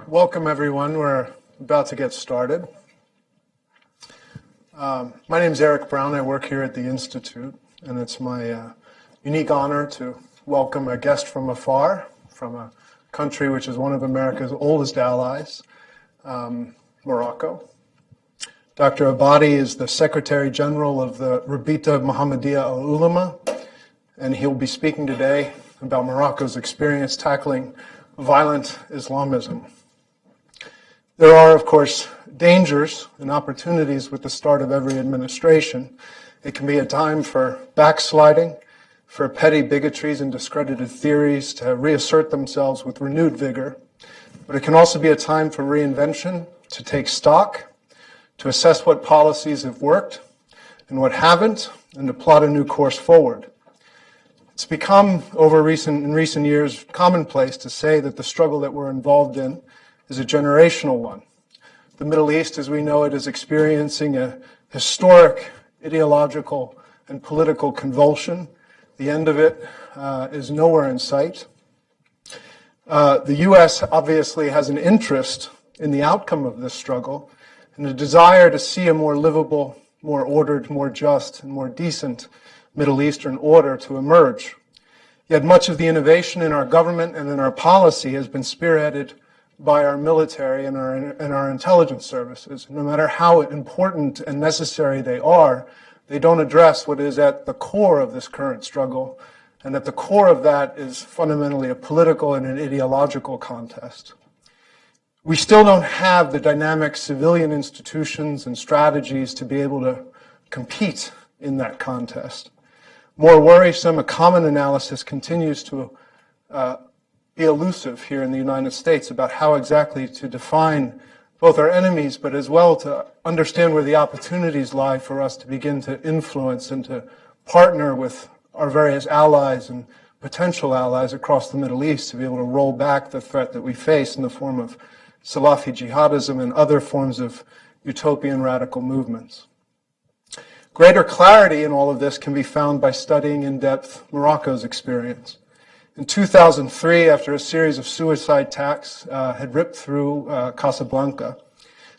Welcome, everyone. We're about to get started. My name is Eric Brown. I work here at the Institute, and it's my unique honor to welcome a guest from afar, from a country which is one of America's oldest allies, Morocco. Dr. Abbadi is the Secretary General of the Rabita Muhammadiyya al-Ulama, and he'll be speaking today about Morocco's experience tackling violent Islamism. There are, of course, dangers and opportunities with the start of every administration. It can be a time for backsliding, for petty bigotries and discredited theories to reassert themselves with renewed vigor. But it can also be a time for reinvention, to take stock, to assess what policies have worked and what haven't, and to plot a new course forward. It's become, in recent years, commonplace to say that the struggle that we're involved in is a generational one. The Middle East, as we know it, is experiencing a historic ideological and political convulsion. The end of it is nowhere in sight. The U.S. obviously has an interest in the outcome of this struggle and a desire to see a more livable, more ordered, more just, and more decent Middle Eastern order to emerge. Yet much of the innovation in our government and in our policy has been spearheaded by our military and our intelligence services. No matter how important and necessary they are, they don't address what is at the core of this current struggle, and at the core of that is fundamentally a political and an ideological contest. We still don't have the dynamic civilian institutions and strategies to be able to compete in that contest. More worrisome, a common analysis continues to be elusive here in the United States about how exactly to define both our enemies, but as well to understand where the opportunities lie for us to begin to influence and to partner with our various allies and potential allies across the Middle East to be able to roll back the threat that we face in the form of Salafi jihadism and other forms of utopian radical movements. Greater clarity in all of this can be found by studying in depth Morocco's experience. In 2003, after a series of suicide attacks had ripped through Casablanca,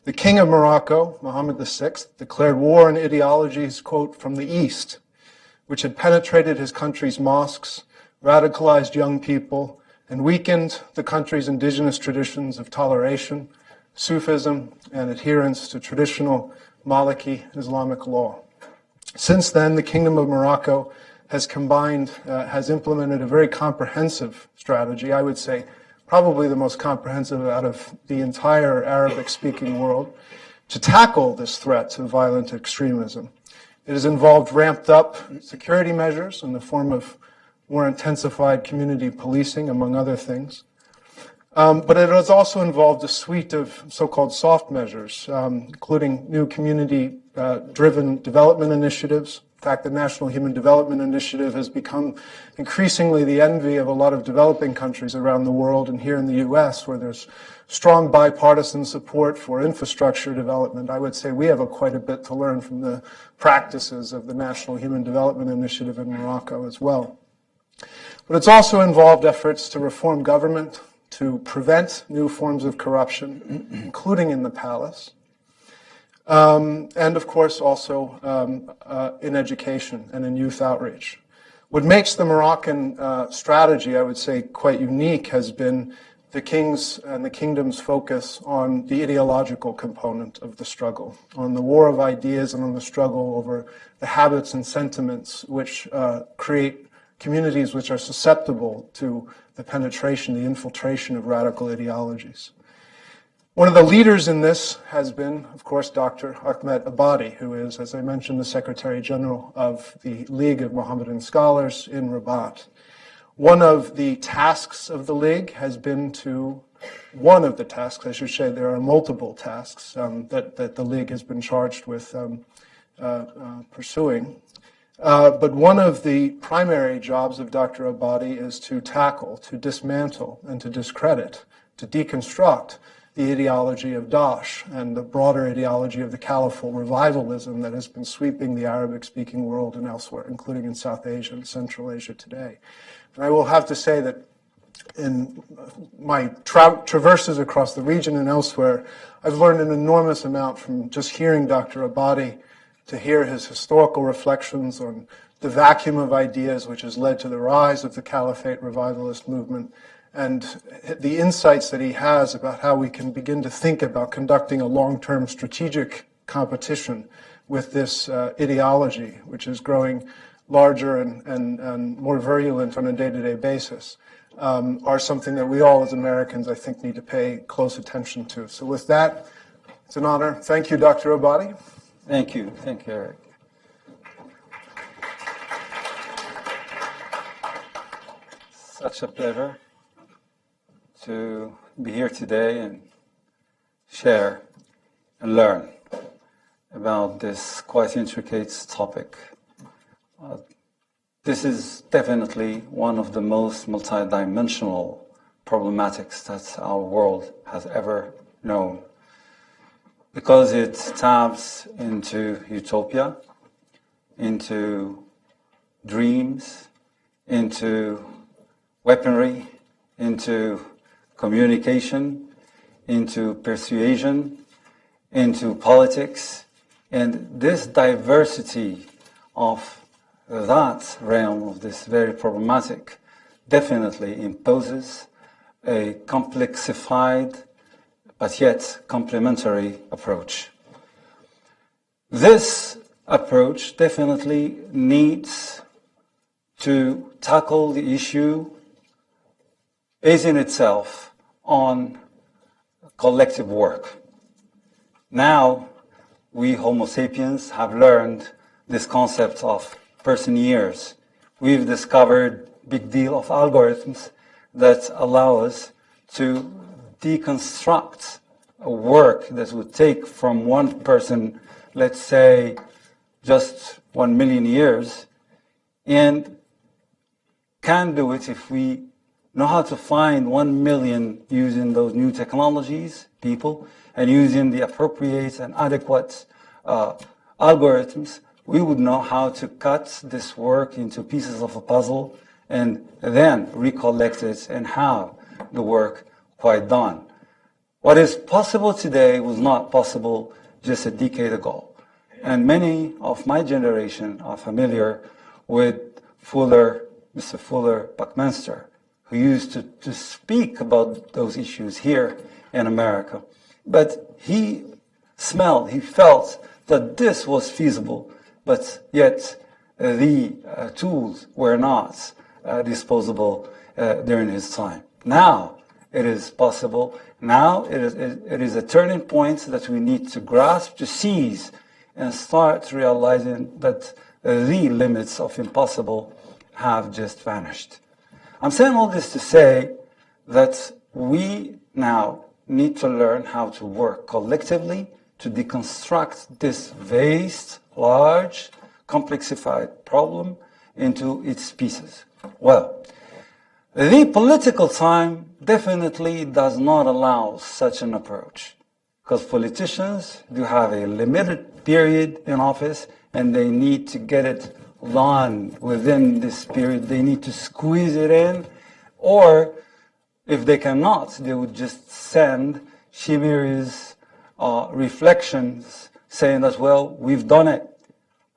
the King of Morocco, Mohammed VI, declared war on ideologies, quote, from the East, which had penetrated his country's mosques, radicalized young people, and weakened the country's indigenous traditions of toleration, Sufism, and adherence to traditional Maliki Islamic law. Since then, the Kingdom of Morocco has implemented a very comprehensive strategy, I would say probably the most comprehensive out of the entire Arabic-speaking world, to tackle this threat to violent extremism. It has involved ramped up security measures in the form of more intensified community policing, among other things. But it has also involved a suite of so-called soft measures, including new community-driven development initiatives. In fact, the National Human Development Initiative has become increasingly the envy of a lot of developing countries around the world, and here in the U.S., where there's strong bipartisan support for infrastructure development. I would say we have quite a bit to learn from the practices of the National Human Development Initiative in Morocco as well. But it's also involved efforts to reform government, to prevent new forms of corruption, including in the palace, and of course also in education and in youth outreach. What makes the Moroccan strategy, I would say, quite unique has been the king's and the kingdom's focus on the ideological component of the struggle, on the war of ideas and on the struggle over the habits and sentiments which create communities which are susceptible to the penetration, the infiltration of radical ideologies. One of the leaders in this has been, of course, Dr. Ahmed Abbadi, who is, as I mentioned, the Secretary General of the League of Mohammedan Scholars in Rabat. One of the tasks of the League has been one of the tasks, I should say, there are multiple tasks that the League has been charged with pursuing. But one of the primary jobs of Dr. Abbadi is to tackle, to dismantle, and to discredit, to deconstruct the ideology of Daesh and the broader ideology of the caliphal revivalism that has been sweeping the Arabic-speaking world and elsewhere, including in South Asia and Central Asia today. And I will have to say that In my traverses across the region and elsewhere, I've learned an enormous amount from just hearing Dr. Abbadi, to hear his historical reflections on the vacuum of ideas which has led to the rise of the Caliphate revivalist movement, and the insights that he has about how we can begin to think about conducting a long-term strategic competition with this ideology, which is growing larger and more virulent on a day-to-day basis. Are something that we all as Americans, I think, need to pay close attention to. So with that, it's an honor. Thank you, Dr. Abbadi. Thank you. Thank you, Eric. Such a pleasure to be here today and share and learn about this quite intricate topic. This is definitely one of the most multidimensional problematics that our world has ever known, because it taps into utopia, into dreams, into weaponry, into communication, into persuasion, into politics, and this diversity of that realm of this very problematic definitely imposes a complexified but yet complementary approach. This approach definitely needs to tackle the issue basing itself on collective work. Now, we Homo sapiens have learned this concept of person years. We've discovered a big deal of algorithms that allow us to deconstruct a work that would take from one person, let's say, just 1 million years, and can do it if we know how to find 1 million using those new technologies, people, and using the appropriate and adequate algorithms. We would know how to cut this work into pieces of a puzzle and then recollect it and have the work quite done. What is possible today was not possible just a decade ago. And many of my generation are familiar with Mr. Fuller Buckminster, who used to speak about those issues here in America. But he felt that this was feasible, but yet the tools were not disposable during his time. Now it is possible. Now it is a turning point that we need to grasp, to seize, and start realizing that the limits of impossible have just vanished. I'm saying all this to say that we now need to learn how to work collectively to deconstruct this vast, large, complexified problem into its pieces. Well, the political time definitely does not allow such an approach, because politicians do have a limited period in office and they need to get it done within this period. They need to squeeze it in, or if they cannot, they would just send chimeras, reflections saying that, well, we've done it.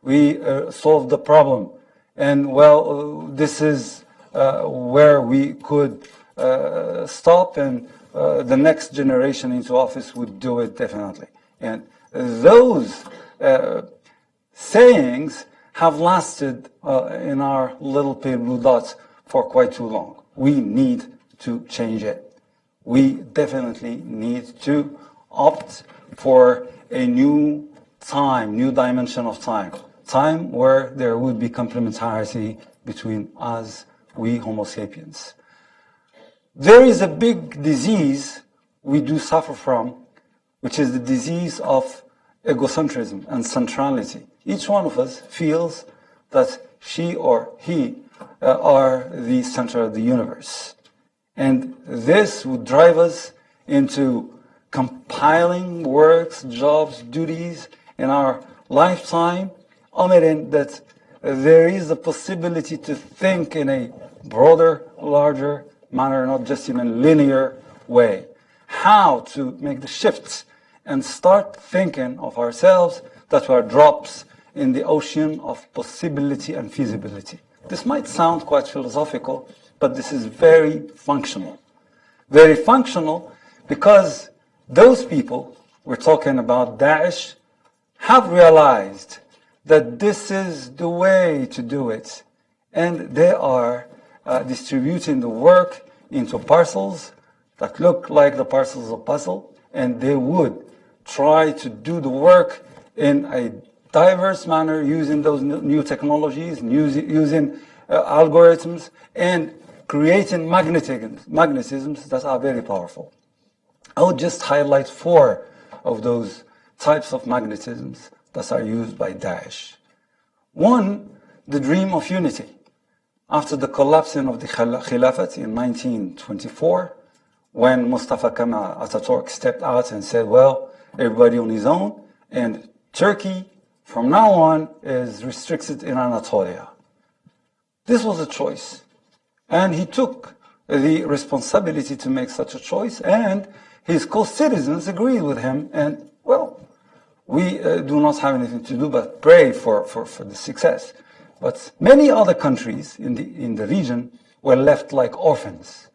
We solved the problem. And, well, this is where we could stop, and the next generation into office would do it definitely. And those sayings have lasted in our little pale blue dots for quite too long. We need to change it. We definitely need to opt for a new time, new dimension of time where there would be complementarity between us, we Homo sapiens. There is a big disease we do suffer from, which is the disease of egocentrism and centrality. Each one of us feels that she or he are the center of the universe. And this would drive us into compiling works, jobs, duties in our lifetime, omitting that there is a possibility to think in a broader, larger manner, not just in a linear way. How to make the shifts and start thinking of ourselves that we are drops in the ocean of possibility and feasibility. This might sound quite philosophical, but this is very functional. Very functional because those people, we're talking about Daesh, have realized that this is the way to do it. And they are distributing the work into parcels that look like the parcels of puzzle, and they would try to do the work in a diverse manner using those new technologies, using algorithms, and creating magnetisms that are very powerful. I would just highlight 4 of those types of magnetisms that are used by Daesh. One, the dream of unity. After the collapsing of the Khilafat in 1924, when Mustafa Kemal Ataturk stepped out and said, well, everybody on his own, and Turkey from now on is restricted in Anatolia. This was a choice. And he took the responsibility to make such a choice, and his co-citizens agreed with him, and, well, we do not have anything to do but pray for the success. But many other countries in the region were left like orphans.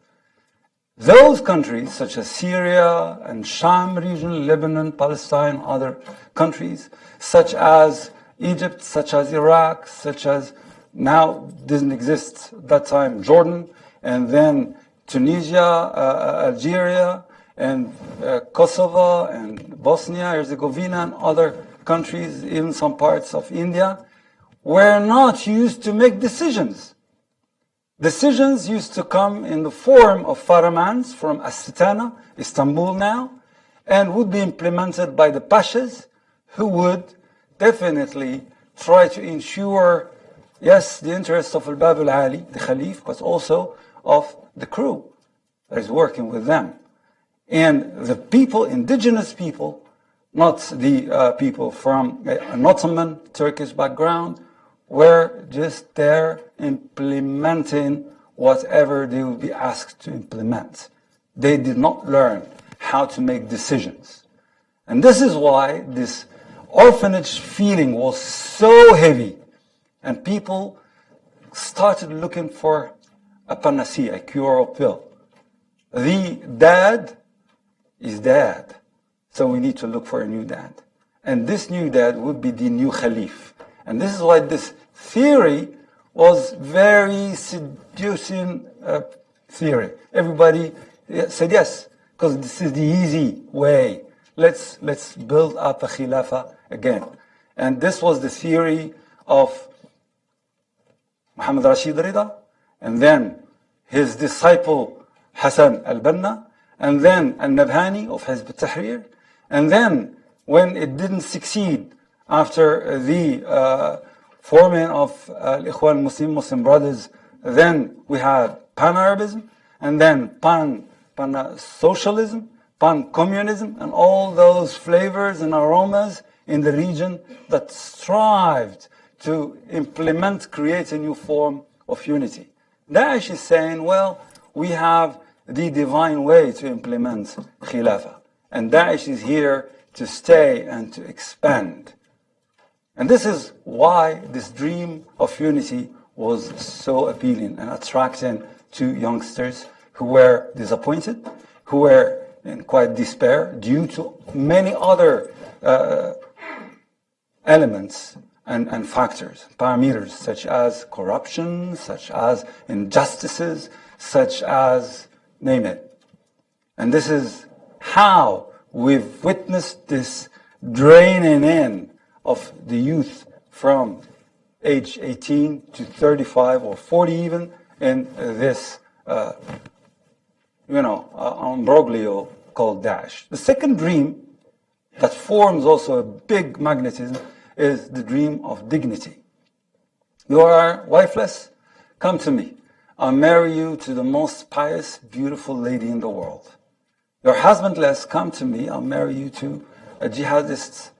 Those countries, such as Syria and Sham region, Lebanon, Palestine, other countries, such as Egypt, such as Iraq, such as now didn't exist at that time, Jordan, and then Tunisia, Algeria, and Kosovo, and Bosnia, Herzegovina, and other countries, even some parts of India, were not used to make decisions. Decisions used to come in the form of faramans from Astana, Istanbul now, and would be implemented by the pashas, who would definitely try to ensure, yes, the interests of Al-Bab al-Ali, the Khalif, but also of the crew that is working with them. And the people, indigenous people, not the people from an Ottoman Turkish background, were just there implementing whatever they would be asked to implement. They did not learn how to make decisions. And this is why this orphanage feeling was so heavy. And people started looking for a panacea, a cure pill. The dad is dead. So we need to look for a new dad. And this new dad would be the new Khalif. And this is why this theory was very seducing theory. Everybody said yes, because this is the easy way. Let's build up a Khilafah again. And this was the theory of Muhammad Rashid Rida, and then his disciple Hassan al-Banna, and then al-Nabhani of Hizb al-Tahrir, and then when it didn't succeed after the forming of Al-Ikhwan Muslim Brothers, then we had Pan-Arabism, and then Pan-Socialism, Pan-Communism, and all those flavors and aromas in the region that strived to implement, create a new form of unity. Daesh is saying, well, we have the divine way to implement Khilafah. And Daesh is here to stay and to expand. And this is why this dream of unity was so appealing and attracting to youngsters who were disappointed, who were in quite despair due to many other elements and factors, parameters, such as corruption, such as injustices, such as, name it. And this is how we've witnessed this draining in of the youth from age 18 to 35 or 40 even in this, imbroglio called Daesh. The second dream that forms also a big magnetism is the dream of dignity. You are wifeless? Come to me. I'll marry you to the most pious, beautiful lady in the world. You're husbandless? Come to me. I'll marry you to a jihadist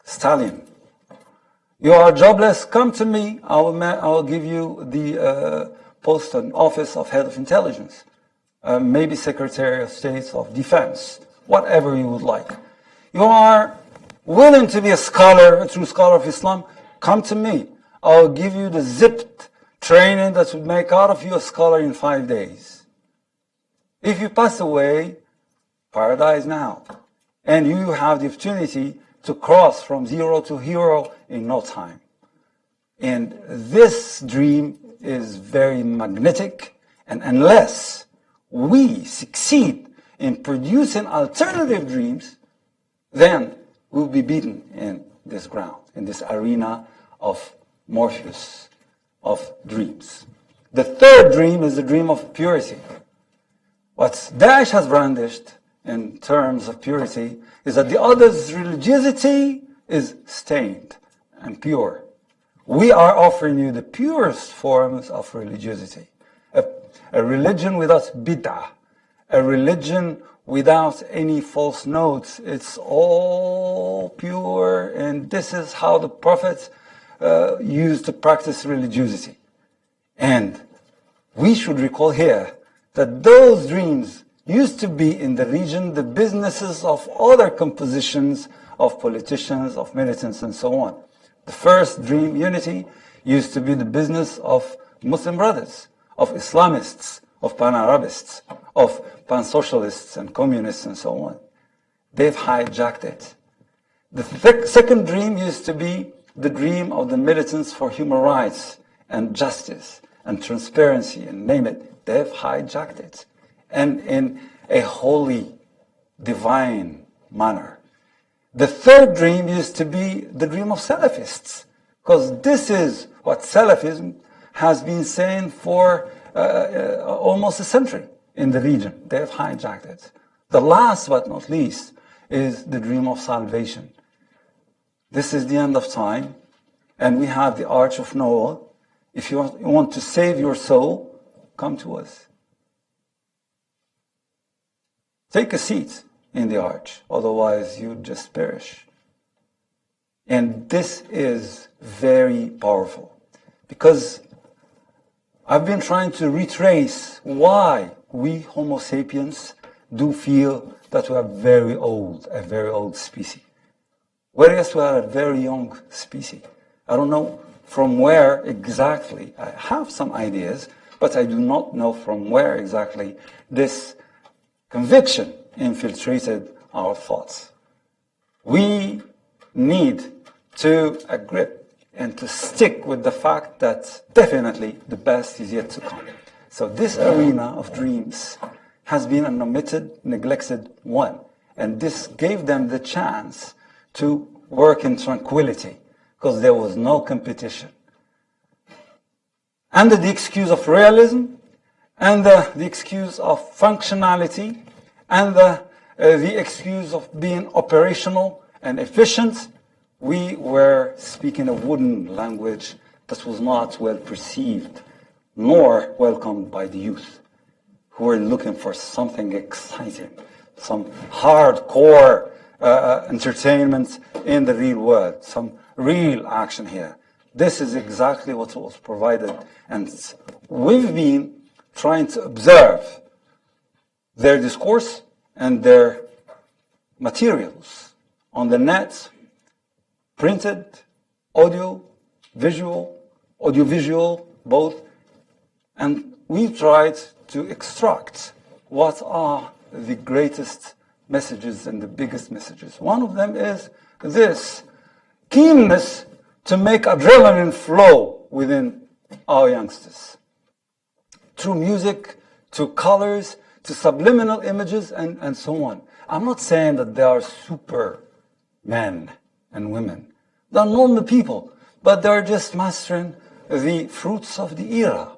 stallion. You are jobless? Come to me. I will give you the post and office of head of intelligence. maybe Secretary of State of Defense, whatever you would like. You are willing to be a scholar, a true scholar of Islam, come to me. I'll give you the zipped training that would make out of you a scholar in 5 days. If you pass away, paradise now. And you have the opportunity to cross from zero to hero in no time. And this dream is very magnetic, and unless we succeed in producing alternative dreams, then we'll be beaten in this ground, in this arena of Morpheus, of dreams. The third dream is the dream of purity. What Daesh has brandished in terms of purity is that the other's religiosity is stained and pure. We are offering you the purest forms of religiosity. A religion without bid'ah, a religion without any false notes. It's all pure, and this is how the prophets used to practice religiosity. And we should recall here that those dreams used to be in the region the businesses of other compositions of politicians, of militants, and so on. The first dream, unity, used to be the business of Muslim brothers, of Islamists, of Pan-Arabists, of Pan-Socialists and communists and so on. They've hijacked it. The second dream used to be the dream of the militants for human rights and justice and transparency and name it. They've hijacked it. And in a holy, divine manner. The third dream used to be the dream of Salafists, because this is what Salafism has been saying for almost a century in the region. They have hijacked it. The last but not least is the dream of salvation. This is the end of time, and we have the Arch of Noah. If you want to save your soul, come to us. Take a seat in the arch, otherwise you just perish. And this is very powerful, because I've been trying to retrace why we Homo sapiens do feel that we are a very old species. Whereas we are a very young species. I don't know from where exactly. I have some ideas, but I do not know from where exactly this conviction infiltrated our thoughts. We need to agree and to stick with the fact that definitely the best is yet to come. So this arena of dreams has been an omitted, neglected one. And this gave them the chance to work in tranquility, because there was no competition. Under the excuse of realism, and the excuse of functionality, and the excuse of being operational and efficient, we were speaking a wooden language that was not well perceived nor welcomed by the youth, who were looking for something exciting, some hardcore entertainment in the real world, some real action here. This is exactly what was provided, and we've been trying to observe their discourse and their materials on the net, printed, audiovisual, both, and we've tried to extract what are the greatest messages and the biggest messages. One of them is this keenness to make adrenaline flow within our youngsters. Through music, to colors, to subliminal images, and so on. I'm not saying that they are super men and women. They're normal people, but they're just mastering the fruits of the era.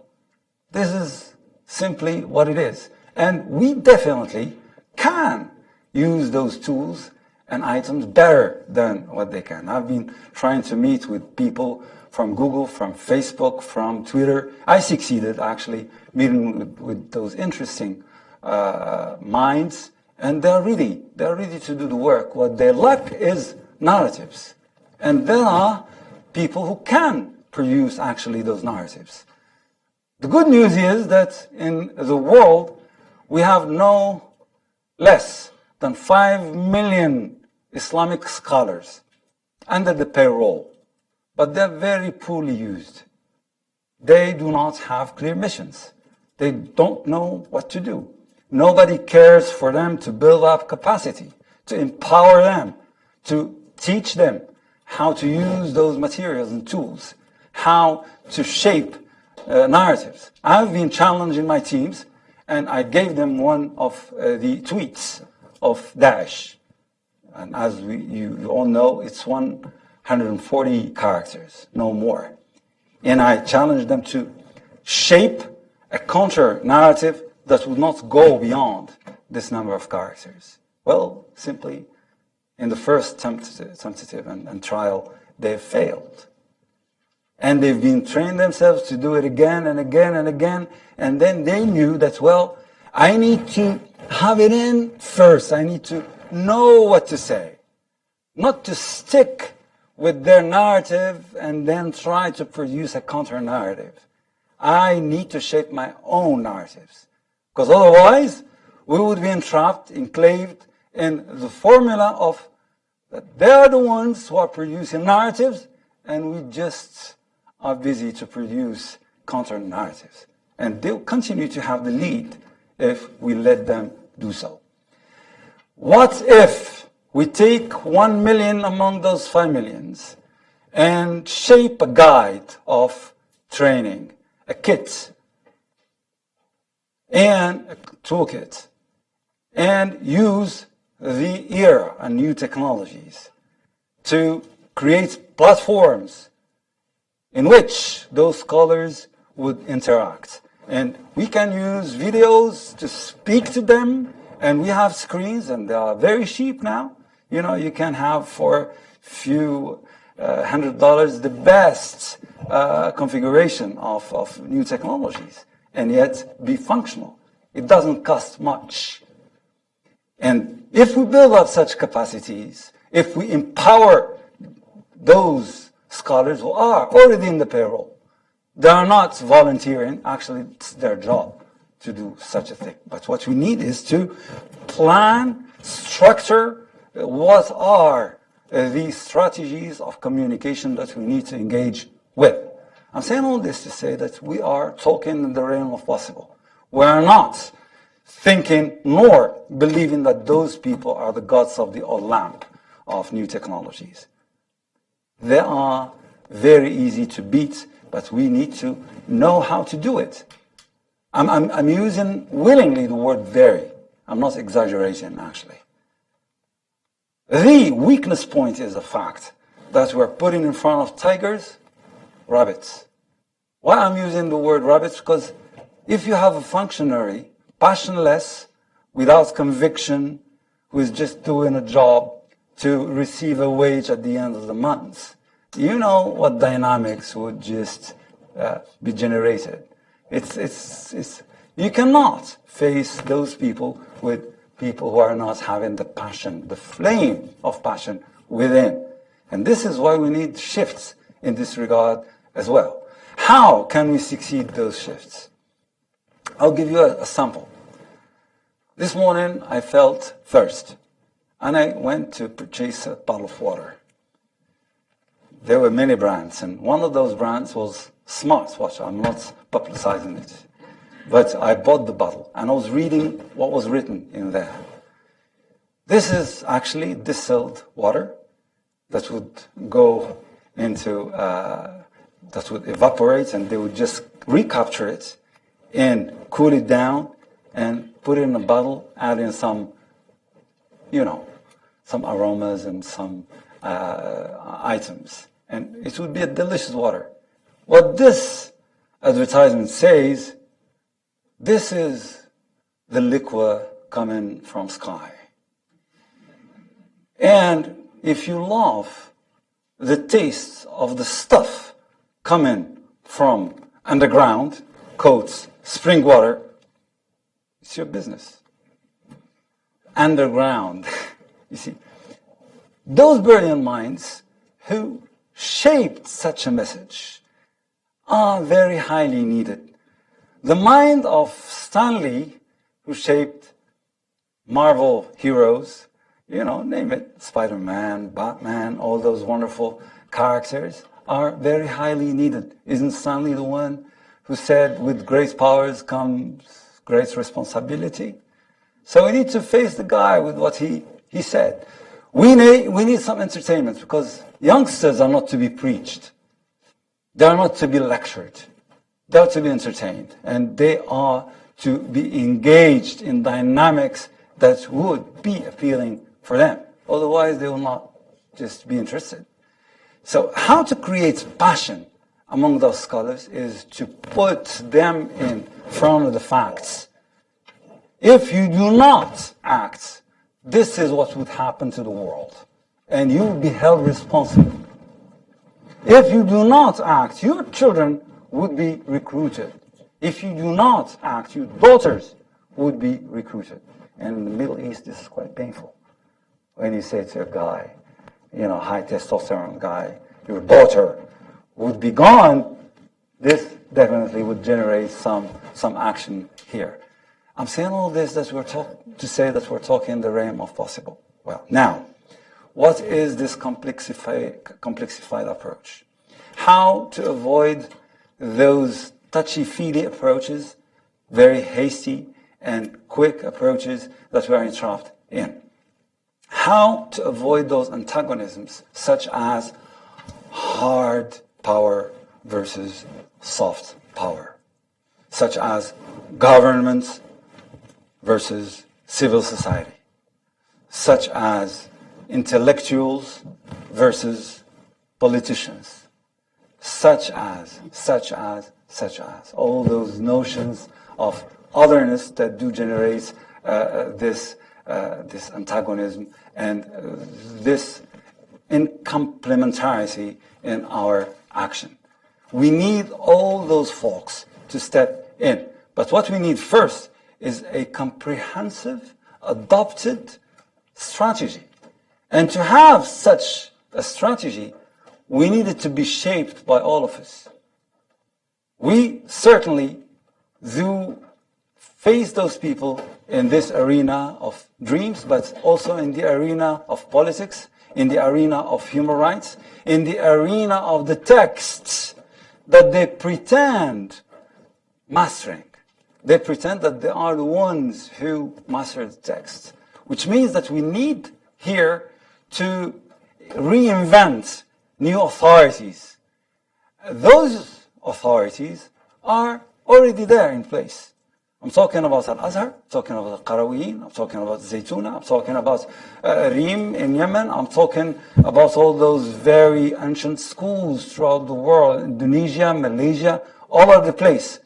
This is simply what it is. And we definitely can use those tools and items better than what they can. I've been trying to meet with people from Google, from Facebook, from Twitter. I succeeded actually meeting with those interesting minds, and they're ready to do the work. What they lack is narratives. And there are people who can produce actually those narratives. The good news is that in the world, We have no less than 5 million Islamic scholars under the payroll, but they're very poorly used. They do not have clear missions. They don't know what to do. Nobody cares for them to build up capacity, to empower them, to teach them how to use those materials and tools, how to shape narratives. I've been challenging my teams, and I gave them one of the tweets of Daesh. And as you all know, it's 140 characters, no more. And I challenged them to shape a counter-narrative that would not go beyond this number of characters. Well, simply, in the first tentative and trial, they failed. And they've been trained themselves to do it again and again and again. And then they knew that, well, I need to have it in first. I need to know what to say. Not to stick with their narrative and then try to produce a counter-narrative. I need to shape my own narratives. Because otherwise, we would be entrapped, enclaved in the formula of that they are the ones who are producing narratives, and we just are busy to produce counter-narratives. And they'll continue to have the lead if we let them do so. What if we take 1 million among those 5 millions and shape a guide of training, a kit, and a toolkit, and use the era and new technologies to create platforms in which those scholars would interact. And we can use videos to speak to them, and we have screens, and they are very cheap now. You know, you can have for few $100 the best configuration of new technologies, and yet be functional. It doesn't cost much. And if we build up such capacities, if we empower those scholars who are already in the payroll, they are not volunteering, actually it's their job to do such a thing. But what we need is to plan, structure, what are the strategies of communication that we need to engage with. I'm saying all this to say that we are talking in the realm of possible. We are not thinking nor believing that those people are the gods of the old lamp of new technologies. They are very easy to beat, but we need to know how to do it. I'm using willingly the word very. I'm not exaggerating, actually. The weakness point is the fact that we're putting in front of tigers, rabbits. Why I'm using the word rabbits? Because if you have a functionary, passionless, without conviction, who is just doing a job to receive a wage at the end of the month, you know what dynamics would just be generated. You cannot face those people with people who are not having the passion, the flame of passion within. And this is why we need shifts in this regard as well. How can we succeed those shifts? I'll give you a sample. This morning I felt thirst, and I went to purchase a bottle of water. There were many brands, and one of those brands was smartwatch. I'm not publicizing it. But I bought the bottle, and I was reading what was written in there. This is actually distilled water that would go into, that would evaporate, and they would just recapture it and cool it down and put it in a bottle, add in some, some aromas and some items. And it would be a delicious water. What this advertisement says, this is the liquid coming from sky. And if you love the taste of the stuff coming from underground, quotes, spring water, it's your business. Underground. You see, those brilliant minds who shaped such a message are very highly needed. The mind of Stanley who shaped Marvel heroes, name it, Spider-Man, Batman, all those wonderful characters are very highly needed. Isn't Stanley the one who said, with great powers comes great responsibility? So we need to face the guy with what he said. We need some entertainment, because youngsters are not to be preached. They are not to be lectured. They are to be entertained. And they are to be engaged in dynamics that would be appealing for them. Otherwise, they will not just be interested. So how to create passion among those scholars is to put them in front of the facts. If you do not act, this is what would happen to the world, and you will be held responsible. If you do not act, your children would be recruited. If you do not act, your daughters would be recruited. And in the Middle East, this is quite painful. When you say to a guy, high testosterone guy, your daughter would be gone, this definitely would generate some action here. I'm saying all this that to say that we're talking in the realm of possible. Well, now, what is this complexified approach? How to avoid those touchy-feely approaches, very hasty and quick approaches that we are entrapped in? How to avoid those antagonisms, such as hard power versus soft power, such as governments versus civil society, such as intellectuals versus politicians, such as, all those notions of otherness that do generate this antagonism and this incomplementarity in our action. We need all those folks to step in. But what we need first is a comprehensive, adopted strategy. And to have such a strategy, we need it to be shaped by all of us. We certainly do face those people in this arena of dreams, but also in the arena of politics, in the arena of human rights, in the arena of the texts that they pretend mastering. They pretend that they are the ones who master the text, which means that we need here to reinvent new authorities. Those authorities are already there in place. I'm talking about Al-Azhar, I'm talking about Al-Qarawiyyin, I'm talking about Zaytuna, I'm talking about Reem in Yemen, I'm talking about all those very ancient schools throughout the world, Indonesia, Malaysia, all over the place.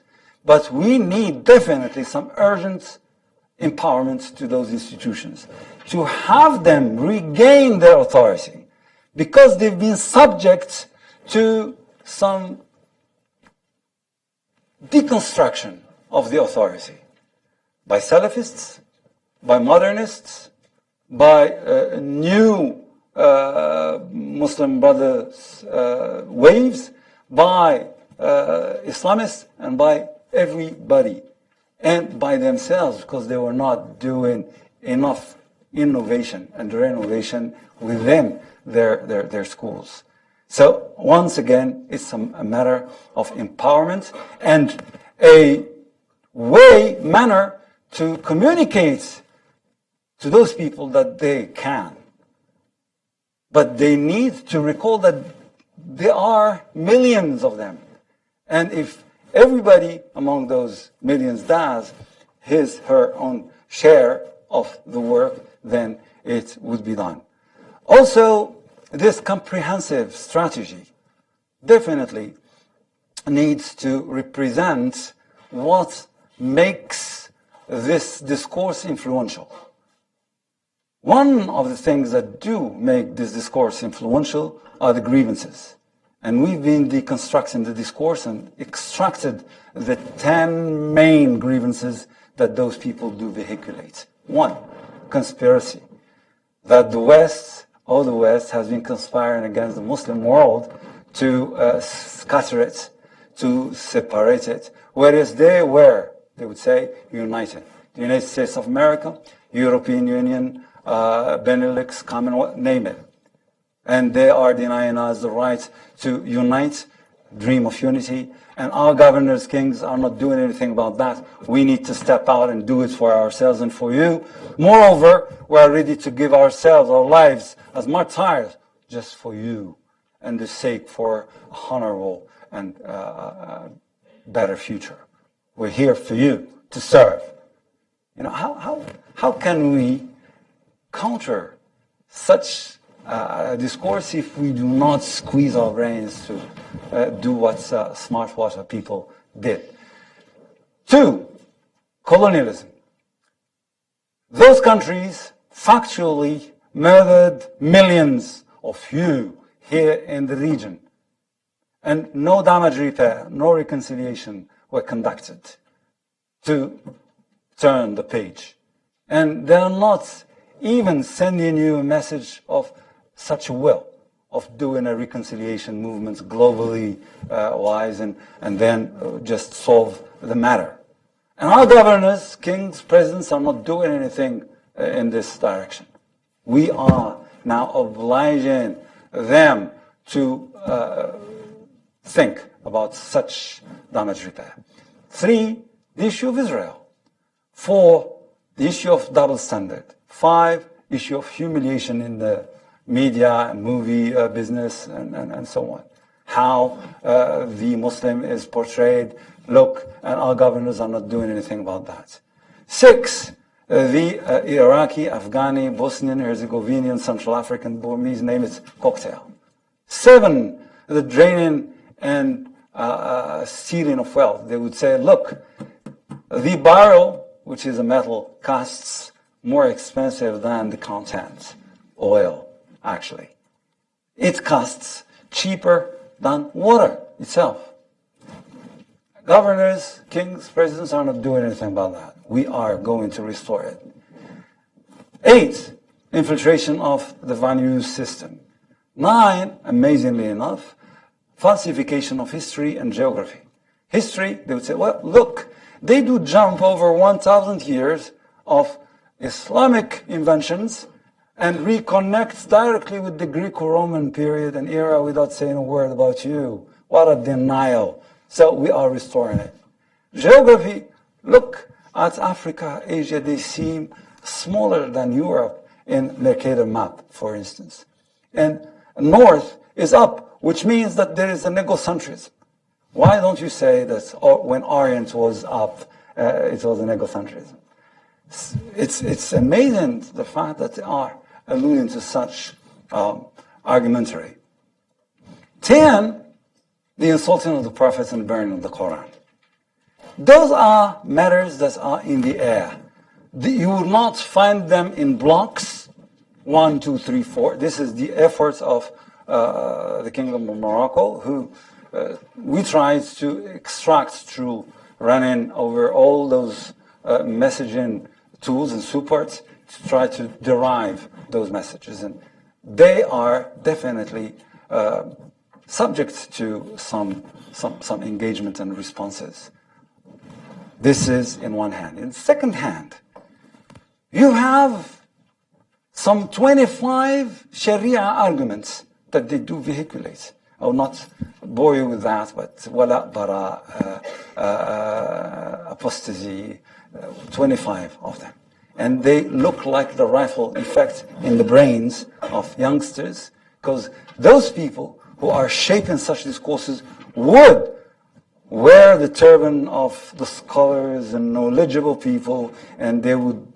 But we need definitely some urgent empowerment to those institutions, to have them regain their authority, because they've been subject to some deconstruction of the authority by Salafists, by modernists, by new Muslim brothers waves, by Islamists, and by everybody, and by themselves, because they were not doing enough innovation and renovation within their schools. So once again, it's a matter of empowerment and a manner to communicate to those people that they can. But they need to recall that there are millions of them. And if everybody among those millions does her own share of the work, then it would be done. Also, this comprehensive strategy definitely needs to represent what makes this discourse influential. One of the things that do make this discourse influential are the grievances. And we've been deconstructing the discourse and extracted the 10 main grievances that those people do vehiculate. One, conspiracy. That the West has been conspiring against the Muslim world to scatter it, to separate it, whereas they were, they would say, united. the United States of America, European Union, Benelux, Commonwealth, name it. And they are denying us the right to unite, dream of unity, and our governors, kings are not doing anything about that. We need to step out and do it for ourselves and for you. Moreover, we are ready to give ourselves, our lives, as martyrs, just for you, and the sake for a honorable and better future. We're here for you to serve. You know, how can we counter such discourse if we do not squeeze our brains to do what smart water people did? 2, colonialism. Those countries factually murdered millions of you here in the region, and no damage repair, no reconciliation were conducted to turn the page. And they're not even sending you a message of such a will of doing a reconciliation movement globally wise and then just solve the matter. And our governors, kings, presidents are not doing anything in this direction. We are now obliging them to think about such damage repair. 3, the issue of Israel. 4, the issue of double standard. 5, issue of humiliation in the media and movie business and so on. How the Muslim is portrayed. Look, and our governors are not doing anything about that. 6, the Iraqi, Afghani, Bosnian, Herzegovinian, Central African, Burmese, name it, cocktail. 7, the draining and stealing of wealth. They would say, look, the barrel, which is a metal, costs more expensive than the content, oil, actually. It costs cheaper than water itself. Governors, kings, presidents are not doing anything about that. We are going to restore it. 8, infiltration of the value system. 9, amazingly enough, falsification of history and geography. History, they would say, well, look, they do jump over 1,000 years of Islamic inventions and reconnect directly with the Greco-Roman period and era without saying a word about you. What a denial. So we are restoring it. Geography, look at Africa, Asia, they seem smaller than Europe in Mercator map, for instance. And north is up, which means that there is an egocentrism. Why don't you say that when Orient was up, it was an egocentrism? It's amazing the fact that they are alluding to such argumentary. 10, the insulting of the prophets and burning of the Quran. Those are matters that are in the air. You will not find them in blocks, 1, 2, 3, 4. This is the efforts of the Kingdom of Morocco, who we tried to extract through running over all those messaging tools and supports to try to derive those messages. And they are definitely subject to some engagement and responses. This is in one hand. In the second hand, you have some 25 Sharia arguments that they do vehiculate. I will not bore you with that, but wala bara, apostasy, 25 of them. And they look like the rifle effect in the brains of youngsters, because those people who are shaping such discourses would wear the turban of the scholars and knowledgeable people, and they would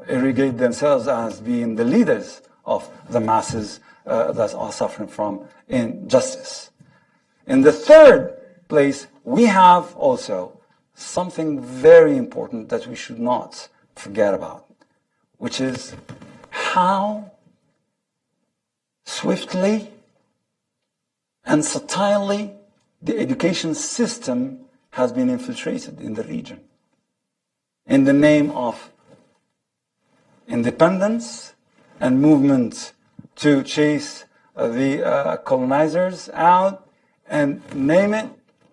irrigate themselves as being the leaders of the masses that are suffering from injustice. In the third place, we have also something very important that we should not forget about, which is how swiftly and subtly the education system has been infiltrated in the region in the name of independence and movement to chase the colonizers out, and name it.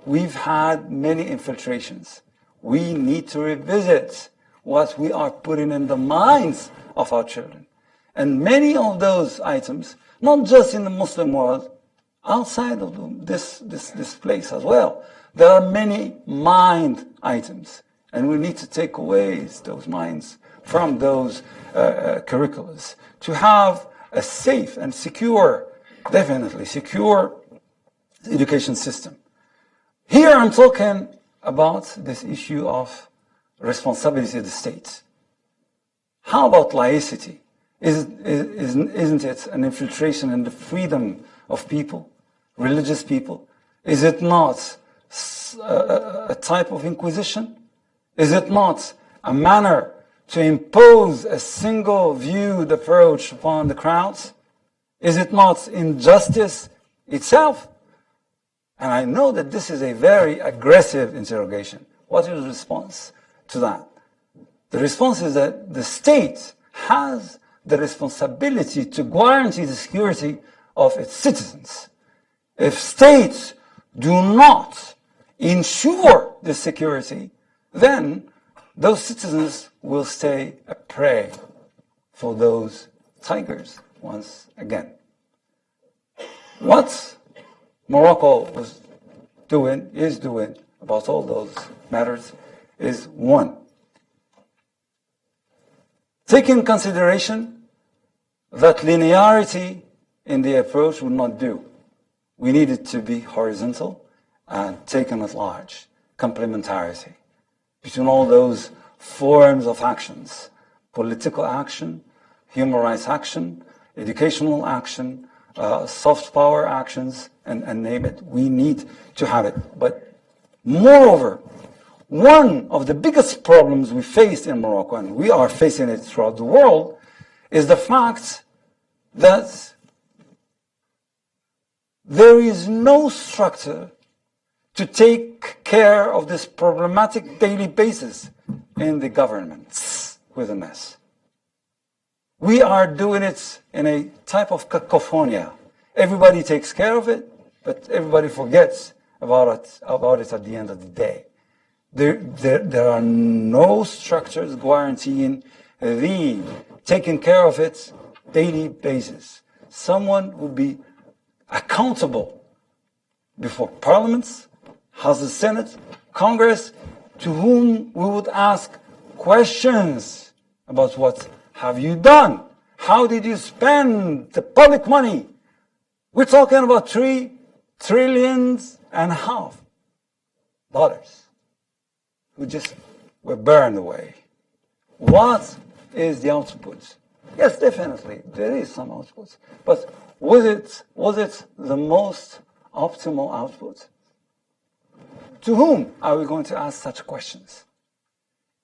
We've had many infiltrations. We need to revisit what we are putting in the minds of our children. And many of those items, not just in the Muslim world, outside of this place as well, there are many mind items. And we need to take away those minds from those curriculums to have a safe and secure, definitely secure education system. Here I'm talking about this issue of responsibility of the state. How about laicity? Isn't it an infiltration in the freedom of people, religious people? Is it not a type of inquisition? Is it not a manner to impose a single viewed approach upon the crowds? Is it not injustice itself? And I know that this is a very aggressive interrogation. What is the response to that? The response is that the state has the responsibility to guarantee the security of its citizens. If states do not ensure this security, then those citizens will stay a prey for those tigers once again. What Morocco is doing about all those matters is one, take in consideration that linearity in the approach would not do. We need it to be horizontal and taken at large, complementarity between all those forms of actions, political action, human rights action, educational action, soft power actions, and name it. We need to have it. But moreover, one of the biggest problems we faced in Morocco, and we are facing it throughout the world, is the fact that there is no structure to take care of this problematic daily basis in the governments with an S. We are doing it in a type of cacophony. Everybody takes care of it, but everybody forgets about it at the end of the day. There are no structures guaranteeing the taking care of its daily basis. Someone will be accountable before parliaments, House of Senate, Congress, to whom we would ask questions about what have you done? How did you spend the public money? We're talking about $3.5 trillion who just were burned away. What is the output? Yes, definitely, there is some output. But was it the most optimal output? To whom are we going to ask such questions?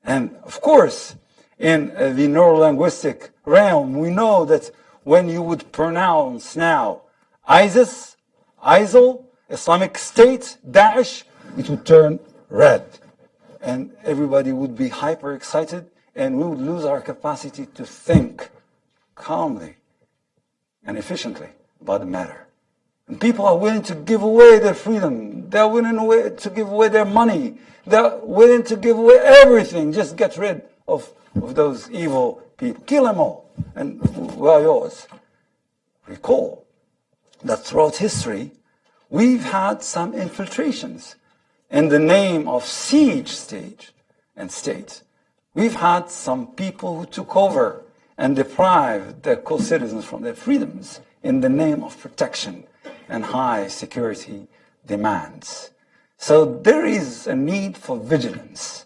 And of course, in the neurolinguistic realm, we know that when you would pronounce now ISIS, ISIL, Islamic State, Daesh, it would turn red. And everybody would be hyper excited, and we would lose our capacity to think calmly and efficiently about the matter. And people are willing to give away their freedom. They're willing to give away their money. They're willing to give away everything. Just get rid of those evil people. Kill them all. And we are yours. Recall that throughout history, we've had some infiltrations in the name of siege state. We've had some people who took over and deprived their co-citizens from their freedoms in the name of protection and high security demands. So there is a need for vigilance.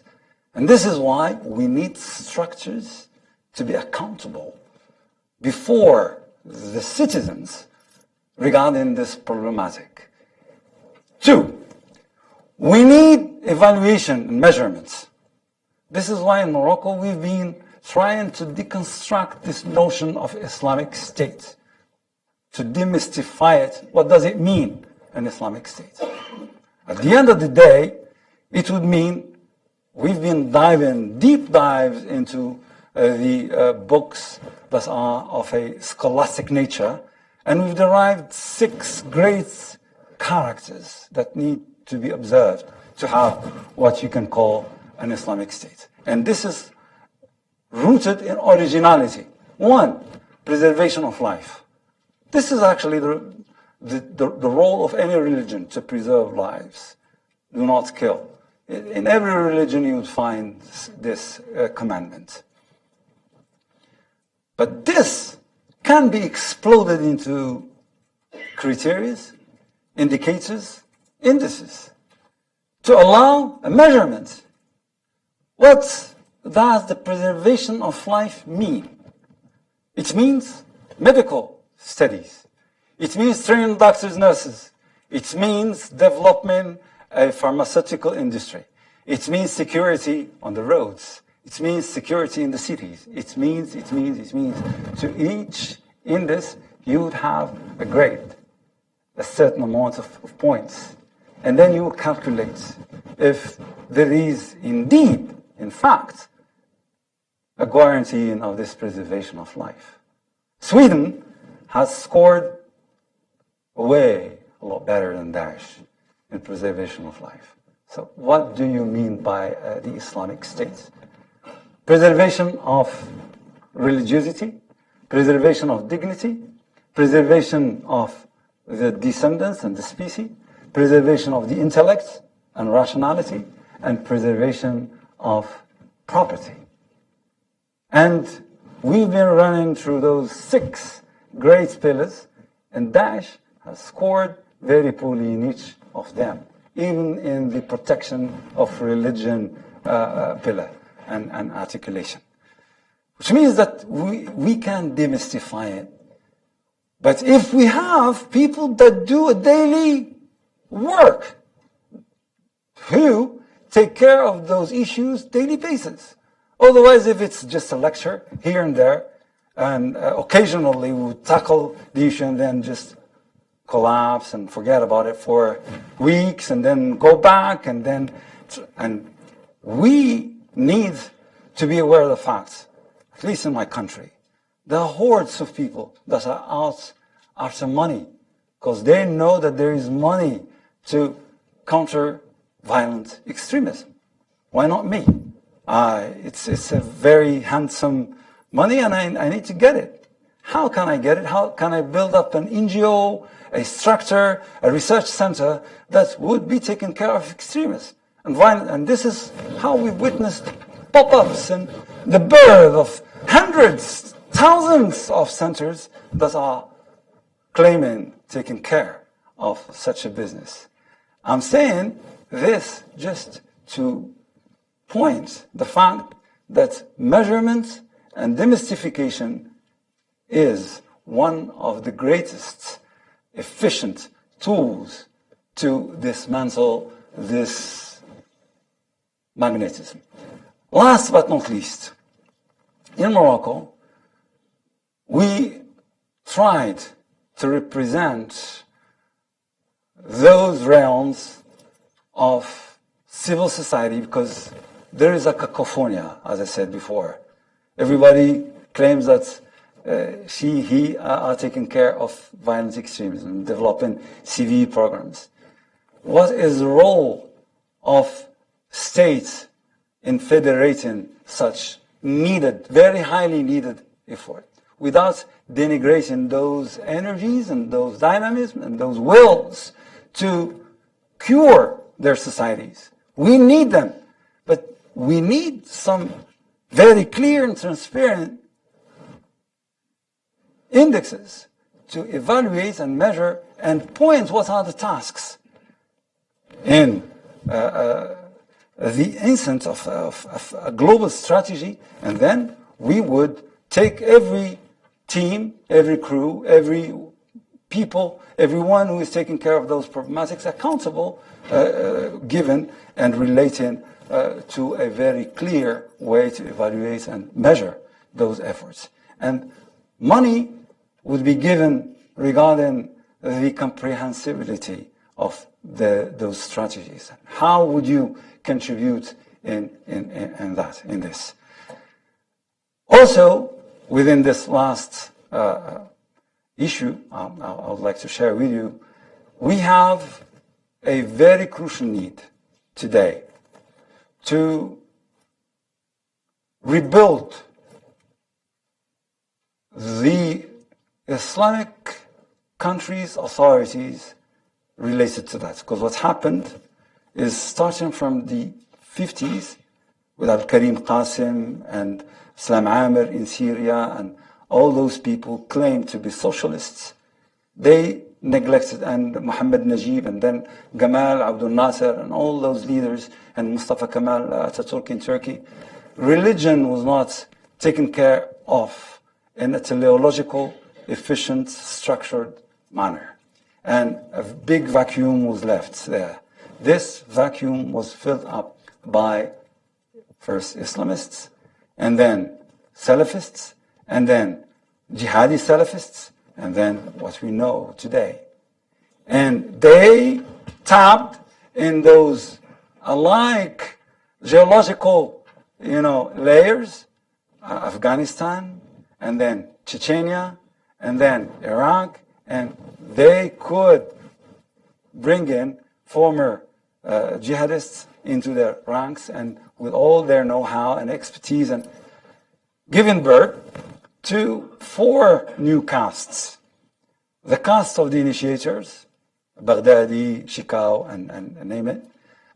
And this is why we need structures to be accountable before the citizens regarding this problematic. 2, we need evaluation and measurements. This is why in Morocco we've been trying to deconstruct this notion of Islamic State, to demystify it. What does it mean, an Islamic State? At the end of the day, it would mean we've been deep dives into the books that are of a scholastic nature, and we've derived 6 great characters that need to be observed to have what you can call an Islamic State. And this is rooted in originality. One, preservation of life. This is actually the role of any religion, to preserve lives. Do not kill. In every religion you would find this commandment. But this can be exploded into criteria, indicators, indices, to allow a measurement. What does the preservation of life mean? It means medical studies. It means training doctors, nurses. It means developing a pharmaceutical industry. It means security on the roads. It means security in the cities. It means. To each in this, you would have a grade, a certain amount of points. And then you calculate if there is indeed, in fact, a guaranteeing of this preservation of life. Sweden has scored way a lot better than Daesh in preservation of life. So what do you mean by the Islamic State? Preservation of religiosity, preservation of dignity, preservation of the descendants and the species, preservation of the intellect and rationality, and preservation of property. And we've been running through those 6 great pillars, and Daesh has scored very poorly in each of them, even in the protection of religion pillar and articulation. Which means that we can demystify it. But if we have people that do a daily work who take care of those issues daily basis. Otherwise, if it's just a lecture here and there, and occasionally we tackle the issue and then just collapse and forget about it for weeks and then go back and we need to be aware of the facts, at least in my country. There are hordes of people that are out after money because they know that there is money to counter violent extremism. Why not me? It's a very handsome money and I need to get it. How can I get it? How can I build up an NGO, a structure, a research center that would be taking care of extremists and violent? And this is how we've witnessed pop-ups and the birth of hundreds, thousands of centers that are claiming taking care of such a business. I'm saying this just to point the fact that measurement and demystification is one of the greatest efficient tools to dismantle this magnetism. Last but not least, in Morocco, we tried to represent those realms of civil society because there is a cacophony, as I said before. Everybody claims that he are taking care of violent extremism, developing CV programs. What is the role of states in federating such needed, very highly needed effort without denigrating those energies and those dynamism and those wills to cure their societies? We need them, but we need some very clear and transparent indexes to evaluate and measure and point what are the tasks in the instance of a global strategy, and then we would take every team, every crew, every people, everyone who is taking care of those problematics accountable, given and relating to a very clear way to evaluate and measure those efforts. And money would be given regarding the comprehensibility of those strategies. How would you contribute in this? Also, within this last issue I would like to share with you, we have a very crucial need today to rebuild the Islamic countries' authorities related to that. Because what happened is starting from the 50s with Al-Karim Qasim and Islam Amir in Syria and all those people claimed to be socialists, they neglected, and Muhammad Najib and then Gamal Abdel Nasser and all those leaders and Mustafa Kemal Ataturk in Turkey, religion was not taken care of in a teleological, efficient, structured manner. And a big vacuum was left there. This vacuum was filled up by first Islamists, and then Salafists, and then Jihadi Salafists, and then what we know today. And they tapped in those alike geological, layers, Afghanistan, and then Chechnya, and then Iraq, and they could bring in former jihadists into their ranks and with all their know-how and expertise and giving birth to 4 new castes. The caste of the initiators, Baghdadi, Shikau, and name it.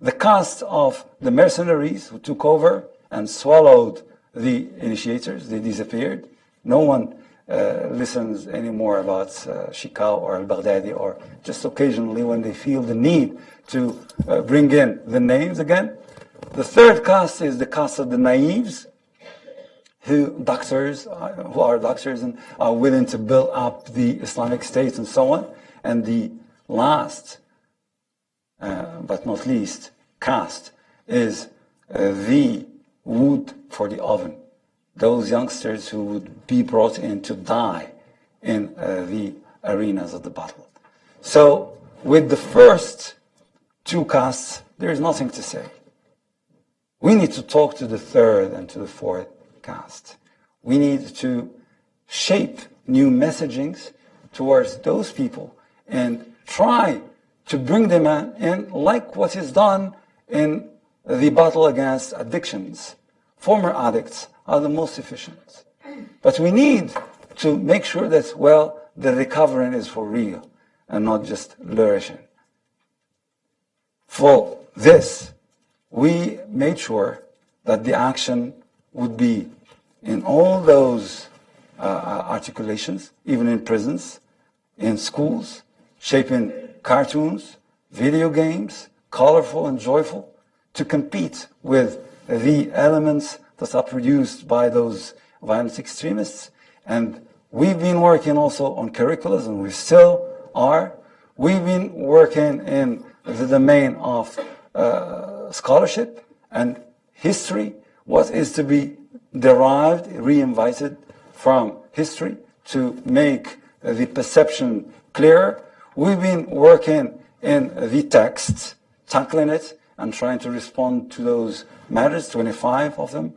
The caste of the mercenaries who took over and swallowed the initiators. They disappeared. No one listens anymore about Shikau or al-Baghdadi, or just occasionally when they feel the need to bring in the names again. The third caste is the caste of the naives, who are doctors and are willing to build up the Islamic State and so on. And the last, but not least, caste is the wood for the oven. Those youngsters who would be brought in to die in the arenas of the battle. So with the first 2 castes, there is nothing to say. We need to talk to the third and to the fourth caste. We need to shape new messagings towards those people and try to bring them in like what is done in the battle against addictions. Former addicts are the most efficient. But we need to make sure that, the recovering is for real and not just flourishing. For this, we made sure that the action would be in all those articulations, even in prisons, in schools, shaping cartoons, video games, colorful and joyful, to compete with the elements that are produced by those violent extremists. And we've been working also on curriculums, and we still are. We've been working in the domain of scholarship and history, what is to be derived, reinvited from history to make the perception clearer. We've been working in the text, tackling it and trying to respond to those matters, 25 of them,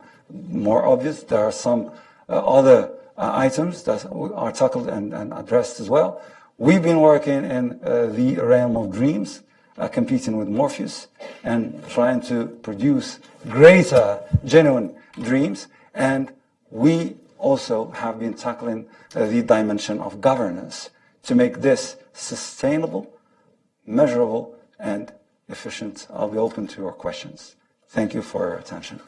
more obvious. There are some other items that are tackled and addressed as well. We've been working in the realm of dreams, competing with Morpheus and trying to produce greater, genuine dreams. And we also have been tackling the dimension of governance to make this sustainable, measurable, and efficient. I'll be open to your questions. Thank you for your attention.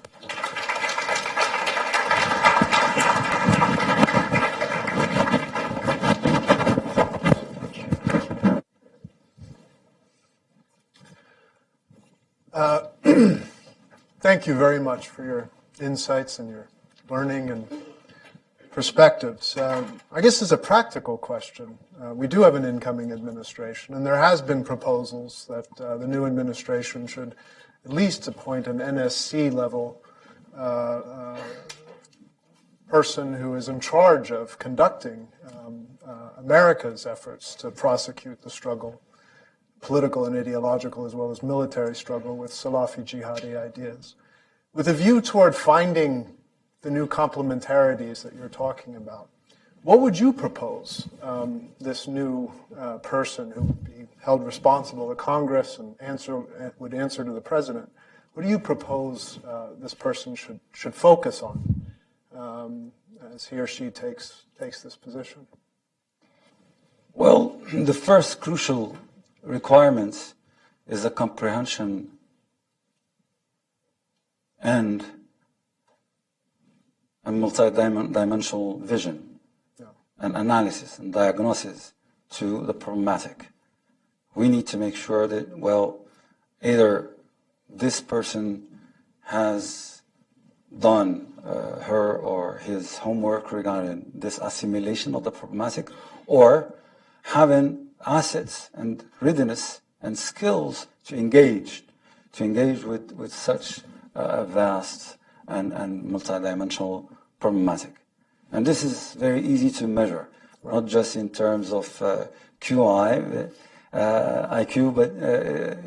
Thank you very much for your insights and your learning and perspectives. I guess as a practical question, we do have an incoming administration, and there has been proposals that the new administration should at least appoint an NSC level person who is in charge of conducting America's efforts to prosecute the struggle, political and ideological as well as military struggle with Salafi jihadi ideas. With a view toward finding the new complementarities that you're talking about, what would you propose this new person who would be held responsible to Congress and would answer to the president? What do you propose this person should focus on? as he or she takes this position? Well, the first crucial requirement is a comprehension and a multi-dimensional vision, and analysis and diagnosis to the problematic. We need to make sure that, well, either this person has done her or his homework regarding this assimilation of the problematic, or having assets and readiness and skills to engage with such a vast and multidimensional problematic. And this is very easy to measure, not just in terms of IQ, but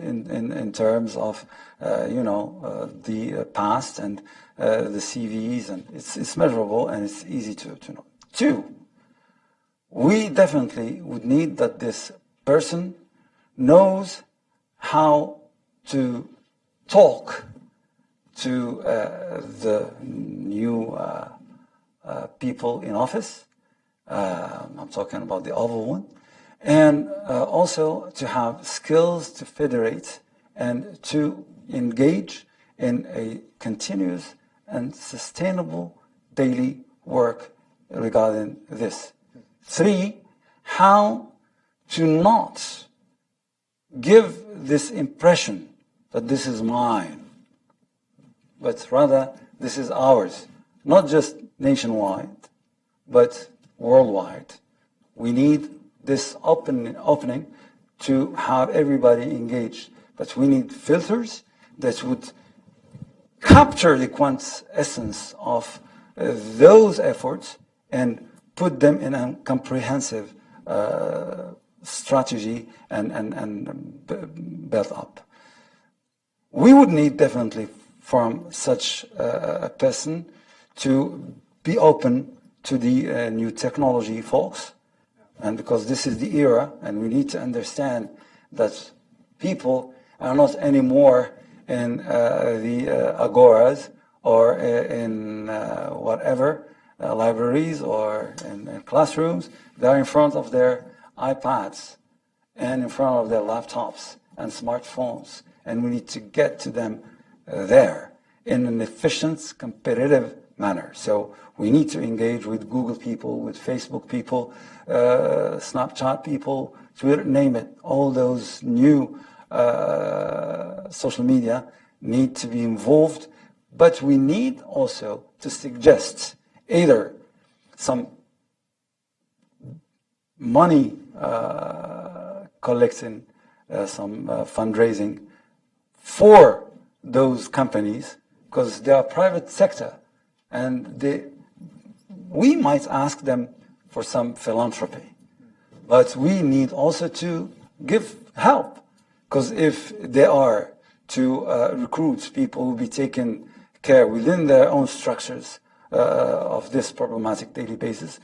in terms of the past and the CVs, and it's measurable and it's easy to know. Two, we definitely would need that this person knows how to talk to the new people in office. I'm talking about the Oval One. And also to have skills to federate and to engage in a continuous and sustainable daily work regarding this. Three, how to not give this impression that this is mine, but rather this is ours, not just nationwide, but worldwide. We need this opening to have everybody engaged, but we need filters that would capture the essence of those efforts and put them in a comprehensive strategy and build up. We would need definitely from such a person to be open to the new technology folks, and because this is the era, and we need to understand that people are not anymore in the agoras or in whatever, libraries or in classrooms. They're in front of their iPads and in front of their laptops and smartphones, and we need to get to them there in an efficient, competitive manner. So we need to engage with Google people, with Facebook people, Snapchat people, Twitter, name it. All those new social media need to be involved, but we need also to suggest either some money collecting, some fundraising for those companies, because they are private sector, and we might ask them for some philanthropy, but we need also to give help, because if they are to recruit people who will be taken care within their own structures of this problematic daily basis,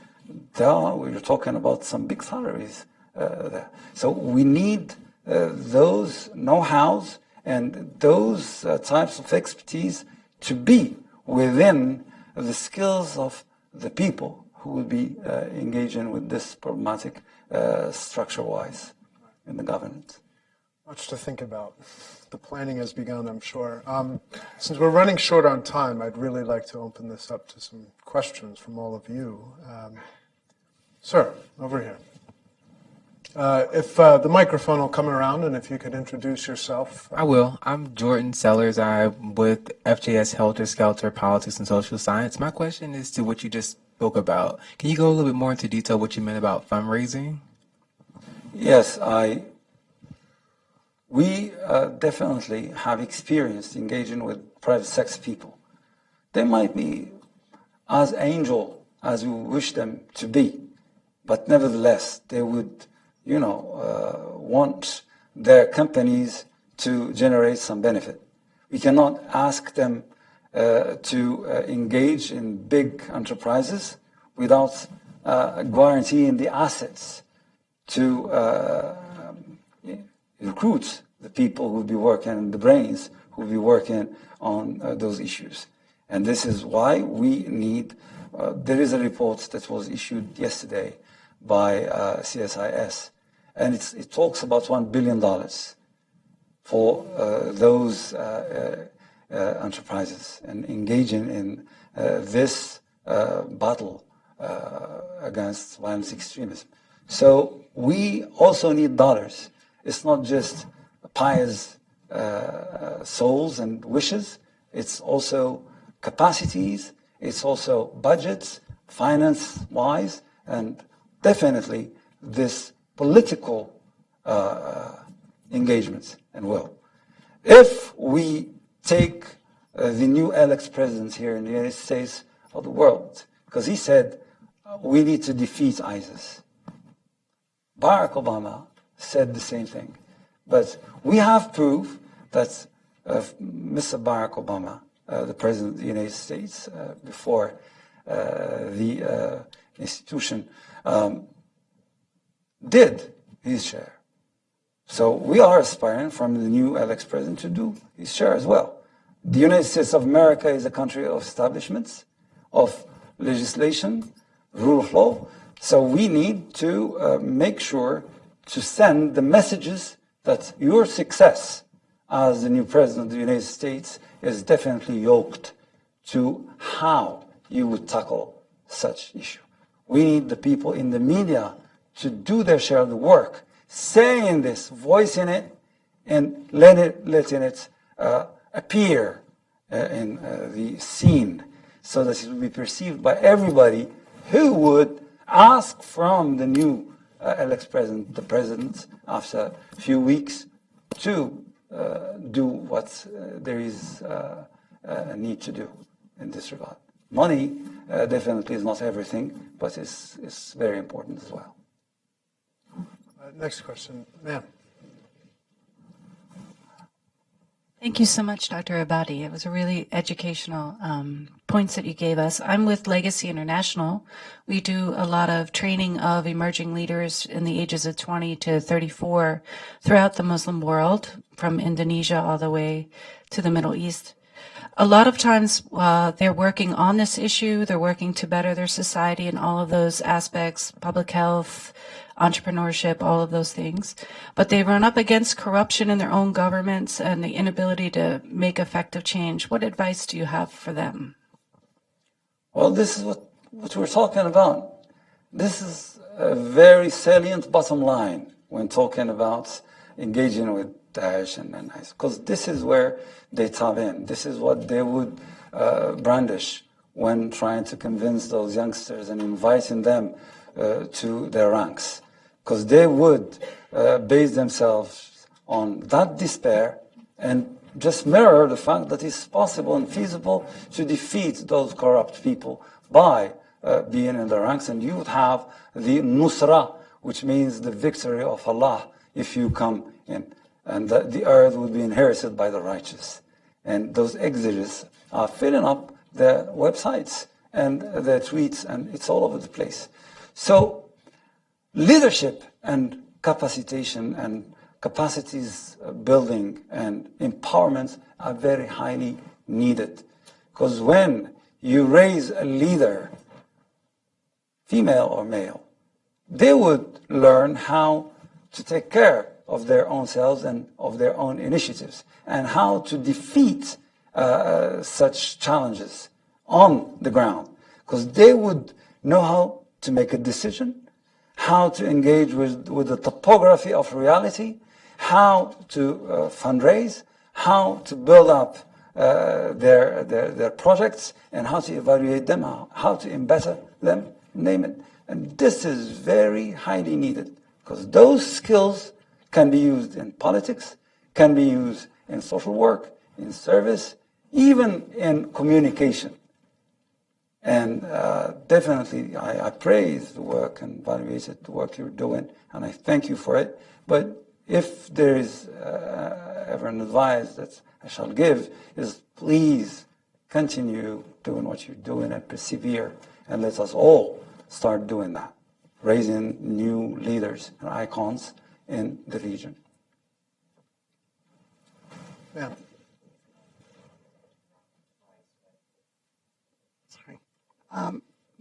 we're talking about some big salaries there. So we need those know-hows and those types of expertise to be within the skills of the people who will be engaging with this problematic structure-wise in the government. Much to think about. The planning has begun, I'm sure. Since we're running short on time, I'd really like to open this up to some questions from all of you. Sir, over here. If the microphone will come around, and if you could introduce yourself. I will. I'm Jordan Sellers. I'm with FJS Helter Skelter Politics and Social Science. My question is to what you just spoke about. Can you go a little bit more into detail what you meant about fundraising? Yes, we definitely have experience engaging with private sector people. They might be as angel as we wish them to be, but nevertheless, they would want their companies to generate some benefit. We cannot ask them to engage in big enterprises without guaranteeing the assets to recruit the people who will be working, and the brains who will be working on those issues. And this is why we need there is a report that was issued yesterday by CSIS, and it talks about $1 billion for those enterprises and engaging in this battle against violence extremism. So we also need dollars. It's not just pious souls and wishes. It's also capacities. It's also budgets, finance-wise, and definitely this political engagement and will. If we take the new ex-president here in the United States of the world, because he said we need to defeat ISIS. Barack Obama said the same thing. But we have proof that Mr. Barack Obama, the President of the United States, before the institution, did his share. So we are aspiring from the new ex-president to do his share as well. The United States of America is a country of establishments, of legislation, rule of law. So we need to make sure to send the messages that your success as the new president of the United States is definitely yoked to how you would tackle such issue. We need the people in the media to do their share of the work, saying this, voicing it, and letting it appear in the scene so that it will be perceived by everybody who would ask from the new ex-president, the president, after a few weeks, to do what there is a need to do in this regard. Money definitely is not everything, but it's very important as well. Next question, ma'am. Thank you so much, Dr. Abbadi. It was a really educational points that you gave us. I'm with Legacy International. We do a lot of training of emerging leaders in the ages of 20 to 34 throughout the Muslim world, from Indonesia all the way to the Middle East. A lot of times they're working on this issue. They're working to better their society in all of those aspects, public health, entrepreneurship, all of those things. But they run up against corruption in their own governments and the inability to make effective change. What advice do you have for them? Well, this is what we're talking about. This is a very salient bottom line when talking about engaging with Daesh and ISIS, because this is where they tap in. This is what they would brandish when trying to convince those youngsters and inviting them to their ranks, because they would base themselves on that despair and just mirror the fact that it's possible and feasible to defeat those corrupt people by being in the ranks, and you would have the nusra, which means the victory of Allah, if you come in, and the earth would be inherited by the righteous. And those exeges are filling up their websites and their tweets, and it's all over the place. So leadership and capacitation and capacities building and empowerment are very highly needed. Because when you raise a leader, female or male, they would learn how to take care of their own selves and of their own initiatives, and how to defeat such challenges on the ground. Because they would know how to make a decision, how to engage with the topography of reality, how to fundraise, how to build up their projects, and how to evaluate them, how to embetter them, name it. And this is very highly needed, because those skills can be used in politics, can be used in social work, in service, even in communication. And definitely, I praise the work and evaluate the work you're doing, and I thank you for it. But if there is ever an advice that I shall give, is please continue doing what you're doing and persevere, and let us all start doing that, raising new leaders and icons in the region. Yeah.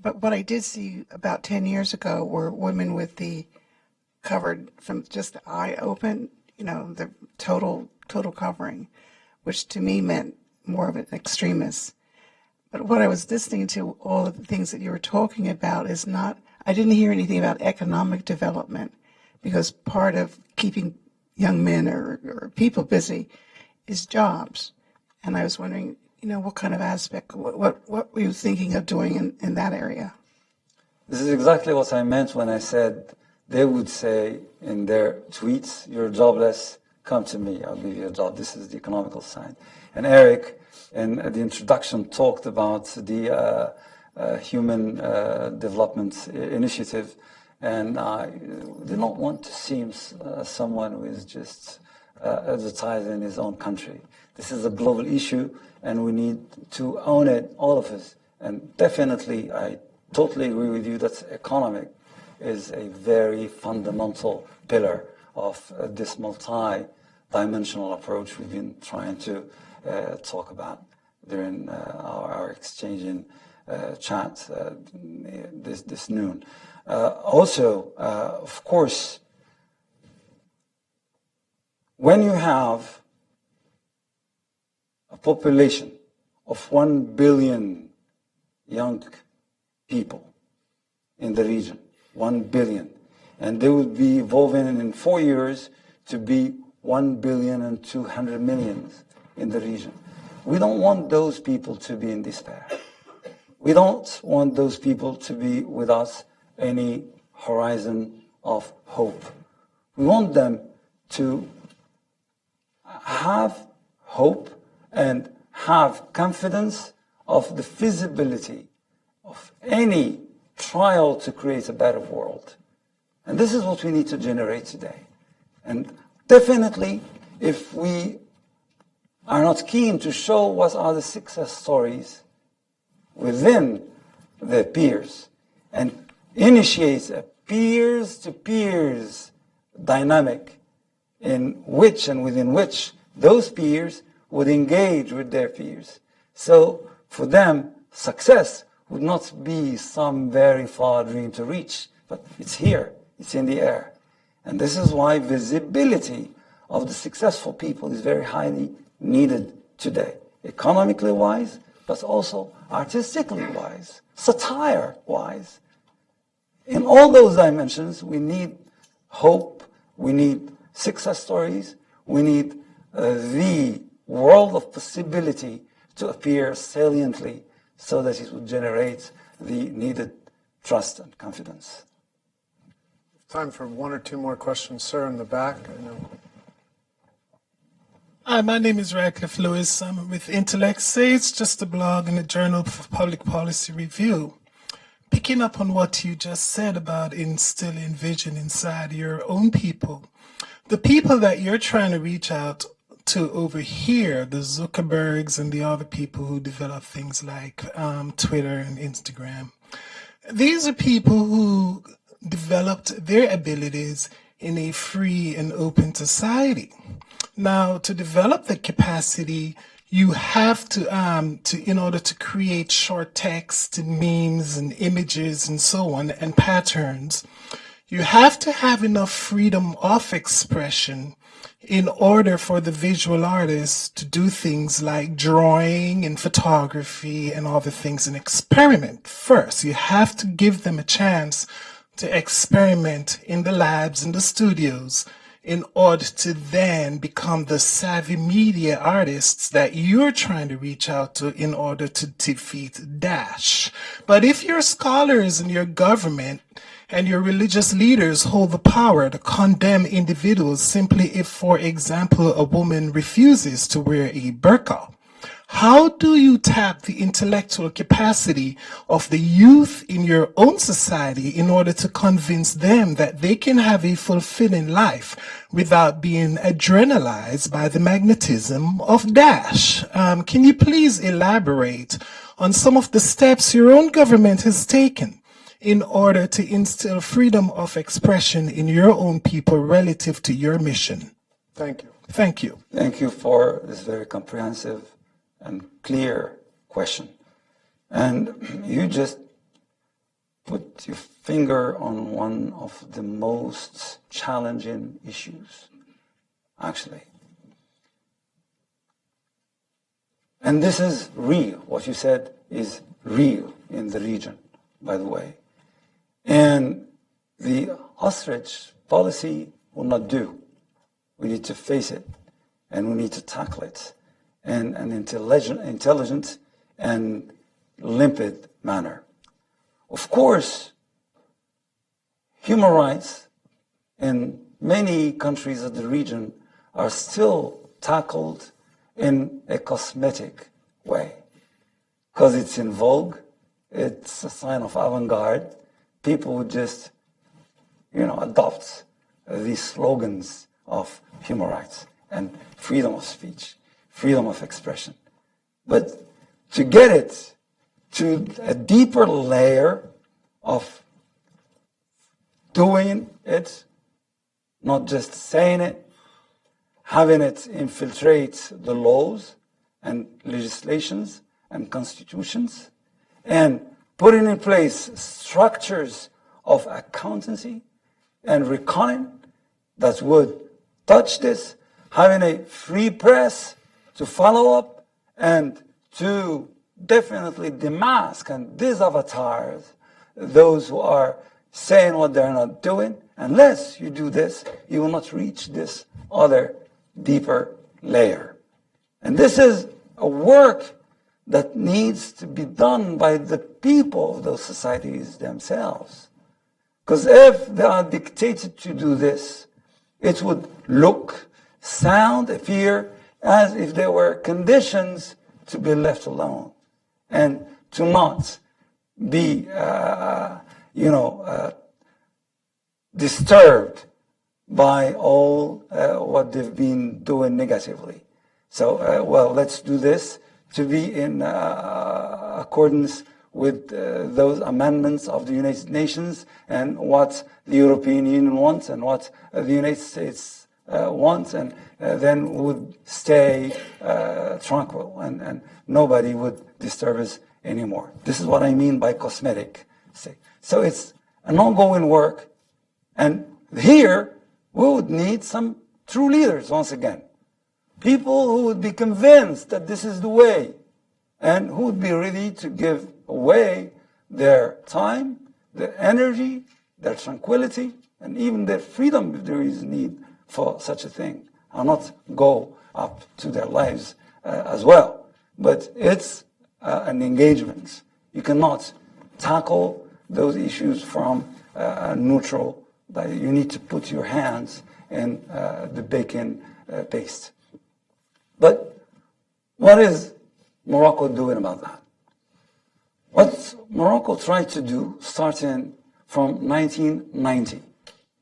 But what I did see about 10 years ago were women with the covered from just the eye open, the total covering, which to me meant more of an extremist. But what I was listening to, all of the things that you were talking about is not, I didn't hear anything about economic development, because part of keeping young men or people busy is jobs. And I was wondering, what kind of aspect, what were you thinking of doing in that area? This is exactly what I meant when I said they would say in their tweets, "You're jobless, come to me, I'll give you a job." This is the economical side. And Eric, in the introduction, talked about the Human Development Initiative, and I do not want to seem someone who is just advertising his own country. This is a global issue, and we need to own it, all of us. And definitely, I totally agree with you that economic is a very fundamental pillar of this multi-dimensional approach we've been trying to talk about during our exchange in chat this noon. Also, of course, when you have a population of 1 billion young people in the region, 1 billion, and they would be evolving in 4 years to be 1.2 billion in the region. We don't want those people to be in despair. We don't want those people to be without any horizon of hope. We want them to have hope and have confidence of the feasibility of any trial to create a better world. And this is what we need to generate today. And definitely, if we are not keen to show what are the success stories within their peers and initiate a peers-to-peers dynamic in which and within which those peers would engage with their peers. So for them, success would not be some very far dream to reach, but it's here, it's in the air. And this is why visibility of the successful people is very highly needed today, economically wise, but also artistically wise, satire wise. In all those dimensions, we need hope, we need success stories, we need the world of possibility to appear saliently so that it would generate the needed trust and confidence. Time for one or two more questions. Sir, in the back. I know. Hi, my name is Radcliffe Lewis. I'm with Intellect. Say it's just a blog in the Journal of Public Policy Review. Picking up on what you just said about instilling vision inside your own people, the people that you're trying to reach out to over here, the Zuckerbergs and the other people who develop things like Twitter and Instagram, these are people who developed their abilities in a free and open society. Now, to develop the capacity, you have to in order to create short text and memes and images and so on and patterns, you have to have enough freedom of expression in order for the visual artists to do things like drawing and photography and other things and experiment first. You have to give them a chance to experiment in the labs and the studios in order to then become the savvy media artists that you're trying to reach out to in order to defeat Daesh. But if your scholars and your government and your religious leaders hold the power to condemn individuals simply if, for example, a woman refuses to wear a burqa, how do you tap the intellectual capacity of the youth in your own society in order to convince them that they can have a fulfilling life without being adrenalized by the magnetism of Daesh? Can you please elaborate on some of the steps your own government has taken in order to instill freedom of expression in your own people relative to your mission? Thank you. Thank you. Thank you for this very comprehensive and clear question. And you just put your finger on one of the most challenging issues, actually. And this is real. What you said is real in the region, by the way. And the ostrich policy will not do. We need to face it, and we need to tackle it in an intelligent and limpid manner. Of course, human rights in many countries of the region are still tackled in a cosmetic way, because it's in vogue, it's a sign of avant-garde. People would just, adopt these slogans of human rights and freedom of speech, freedom of expression. But to get it to a deeper layer of doing it, not just saying it, having it infiltrate the laws and legislations and constitutions, and putting in place structures of accountancy and reckoning that would touch this, having a free press to follow up and to definitely demask and disavatar those who are saying what they're not doing. Unless you do this, you will not reach this other deeper layer. And this is a work that needs to be done by the people of those societies themselves. Because if they are dictated to do this, it would look, sound, appear as if there were conditions to be left alone and to not be, disturbed by all what they've been doing negatively. So, let's do this to be in accordance with those amendments of the United Nations and what the European Union wants and what the United States wants, and then would stay tranquil and nobody would disturb us anymore. This is what I mean by cosmetic. So it's an ongoing work, and here we would need some true leaders once again. People who would be convinced that this is the way and who would be ready to give away their time, their energy, their tranquility, and even their freedom if there is need for such a thing. I'll not go up to their lives as well. But it's an engagement. You cannot tackle those issues from neutral. You need to put your hands in the bacon paste. But what is Morocco doing about that? What Morocco tried to do, starting from 1990,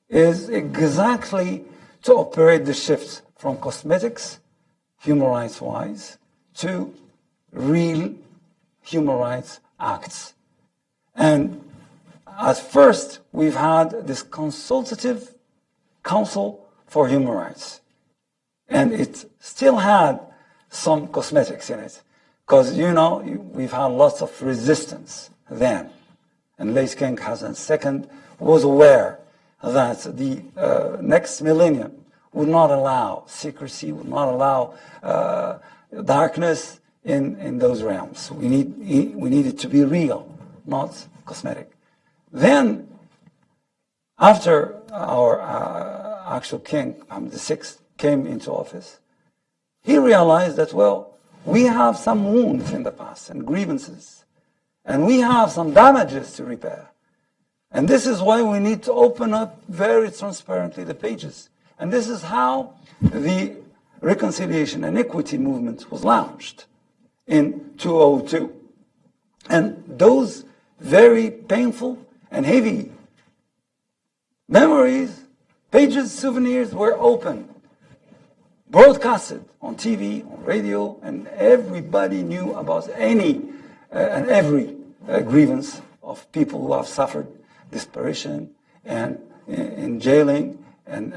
is exactly to operate the shift from cosmetics, human rights-wise, to real human rights acts. And at first, we've had this consultative council for human rights. And it still had some cosmetics in it. Because, we've had lots of resistance then. And late King Hassan II was aware that the next millennium would not allow secrecy, would not allow darkness in those realms. We need it to be real, not cosmetic. Then, after our actual king, Ahmed VI, came into office, he realized that, we have some wounds in the past and grievances, and we have some damages to repair. And this is why we need to open up very transparently the pages. And this is how the Reconciliation and Equity movement was launched in 2002. And those very painful and heavy memories, pages, souvenirs were opened, broadcasted on TV, on radio, and everybody knew about any and every grievance of people who have suffered desperation and in jailing and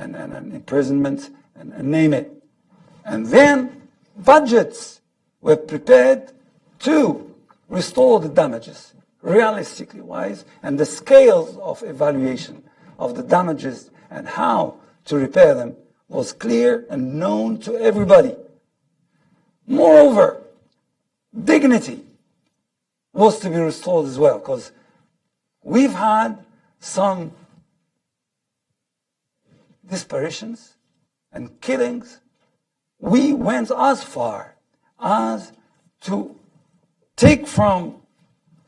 imprisonment and name it. And then budgets were prepared to restore the damages. realistically wise, and the scales of evaluation of the damages and how to repair them was clear and known to everybody. Moreover, dignity was to be restored as well, because we've had some disparitions and killings. We went as far as to take from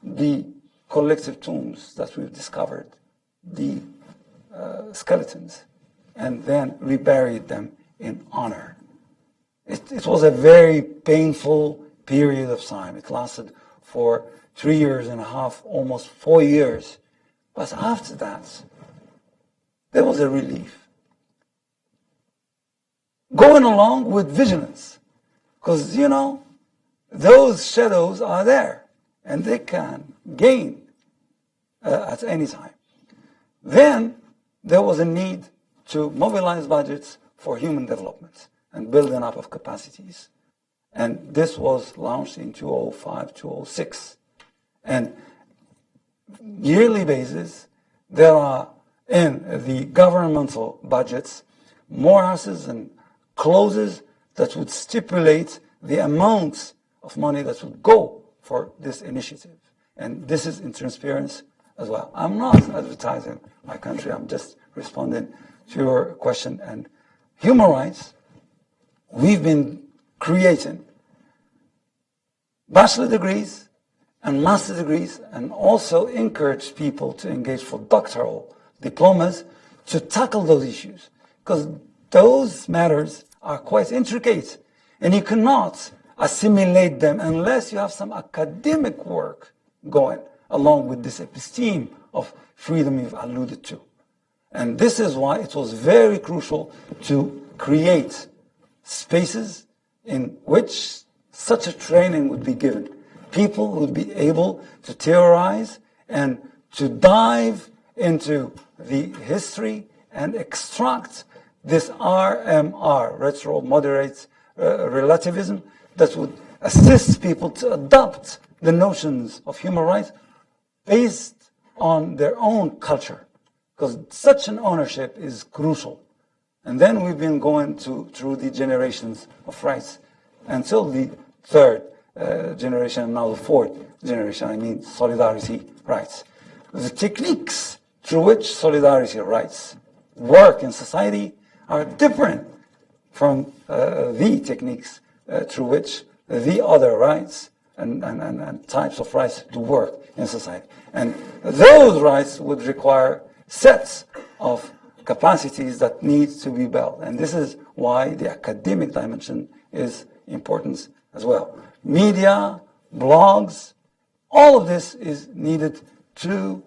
the collective tombs that we've discovered the skeletons and then reburied them in honor. It was a very painful period of time. It lasted for 3 years and a half, almost 4 years. But after that, there was a relief. Going along with vigilance, because, you know, those shadows are there, and they can gain at any time. Then there was a need to mobilize budgets for human development and building up of capacities. And this was launched in 2005, 2006. And yearly basis, there are in the governmental budgets morasses and clauses that would stipulate the amounts of money that would go for this initiative. And this is in transparency as well. I'm not advertising my country. I'm just responding to your question. And human rights, we've been creating bachelor degrees and master degrees, and also encourage people to engage for doctoral diplomas to tackle those issues, because those matters are quite intricate, and you cannot assimilate them unless you have some academic work going along with this episteme of freedom you've alluded to. And this is why it was very crucial to create spaces in which such a training would be given. People would be able to theorize and to dive into the history and extract this RMR, retro moderate relativism, that would assist people to adopt the notions of human rights based on their own culture, because such an ownership is crucial. And then we've been going through the generations of rights until the third generation, and now the fourth generation, I mean solidarity rights. The techniques through which solidarity rights work in society are different from the techniques through which the other rights and types of rights do work in society. And those rights would require sets of capacities that need to be built. And this is why the academic dimension is important as well. Media, blogs, all of this is needed to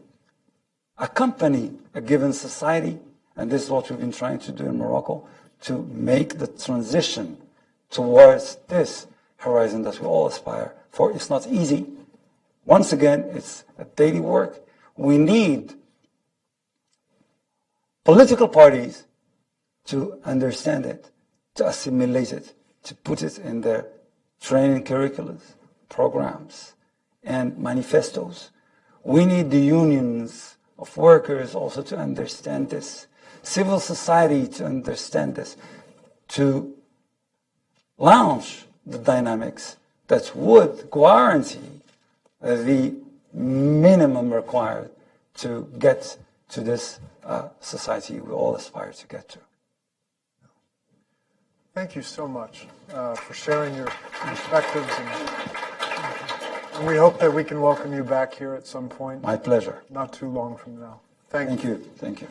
accompany a given society, and this is what we've been trying to do in Morocco, to make the transition towards this horizon that we all aspire for. It's not easy. Once again, it's a daily work. We need political parties to understand it, to assimilate it, to put it in their training curricula, programs, and manifestos. We need the unions of workers also to understand this, civil society to understand this, to launch the dynamics that would guarantee the minimum required to get to this society we all aspire to get to. Thank you so much for sharing your perspectives, and we hope that we can welcome you back here at some point. My pleasure. Not too long from now. Thank you. Thank you.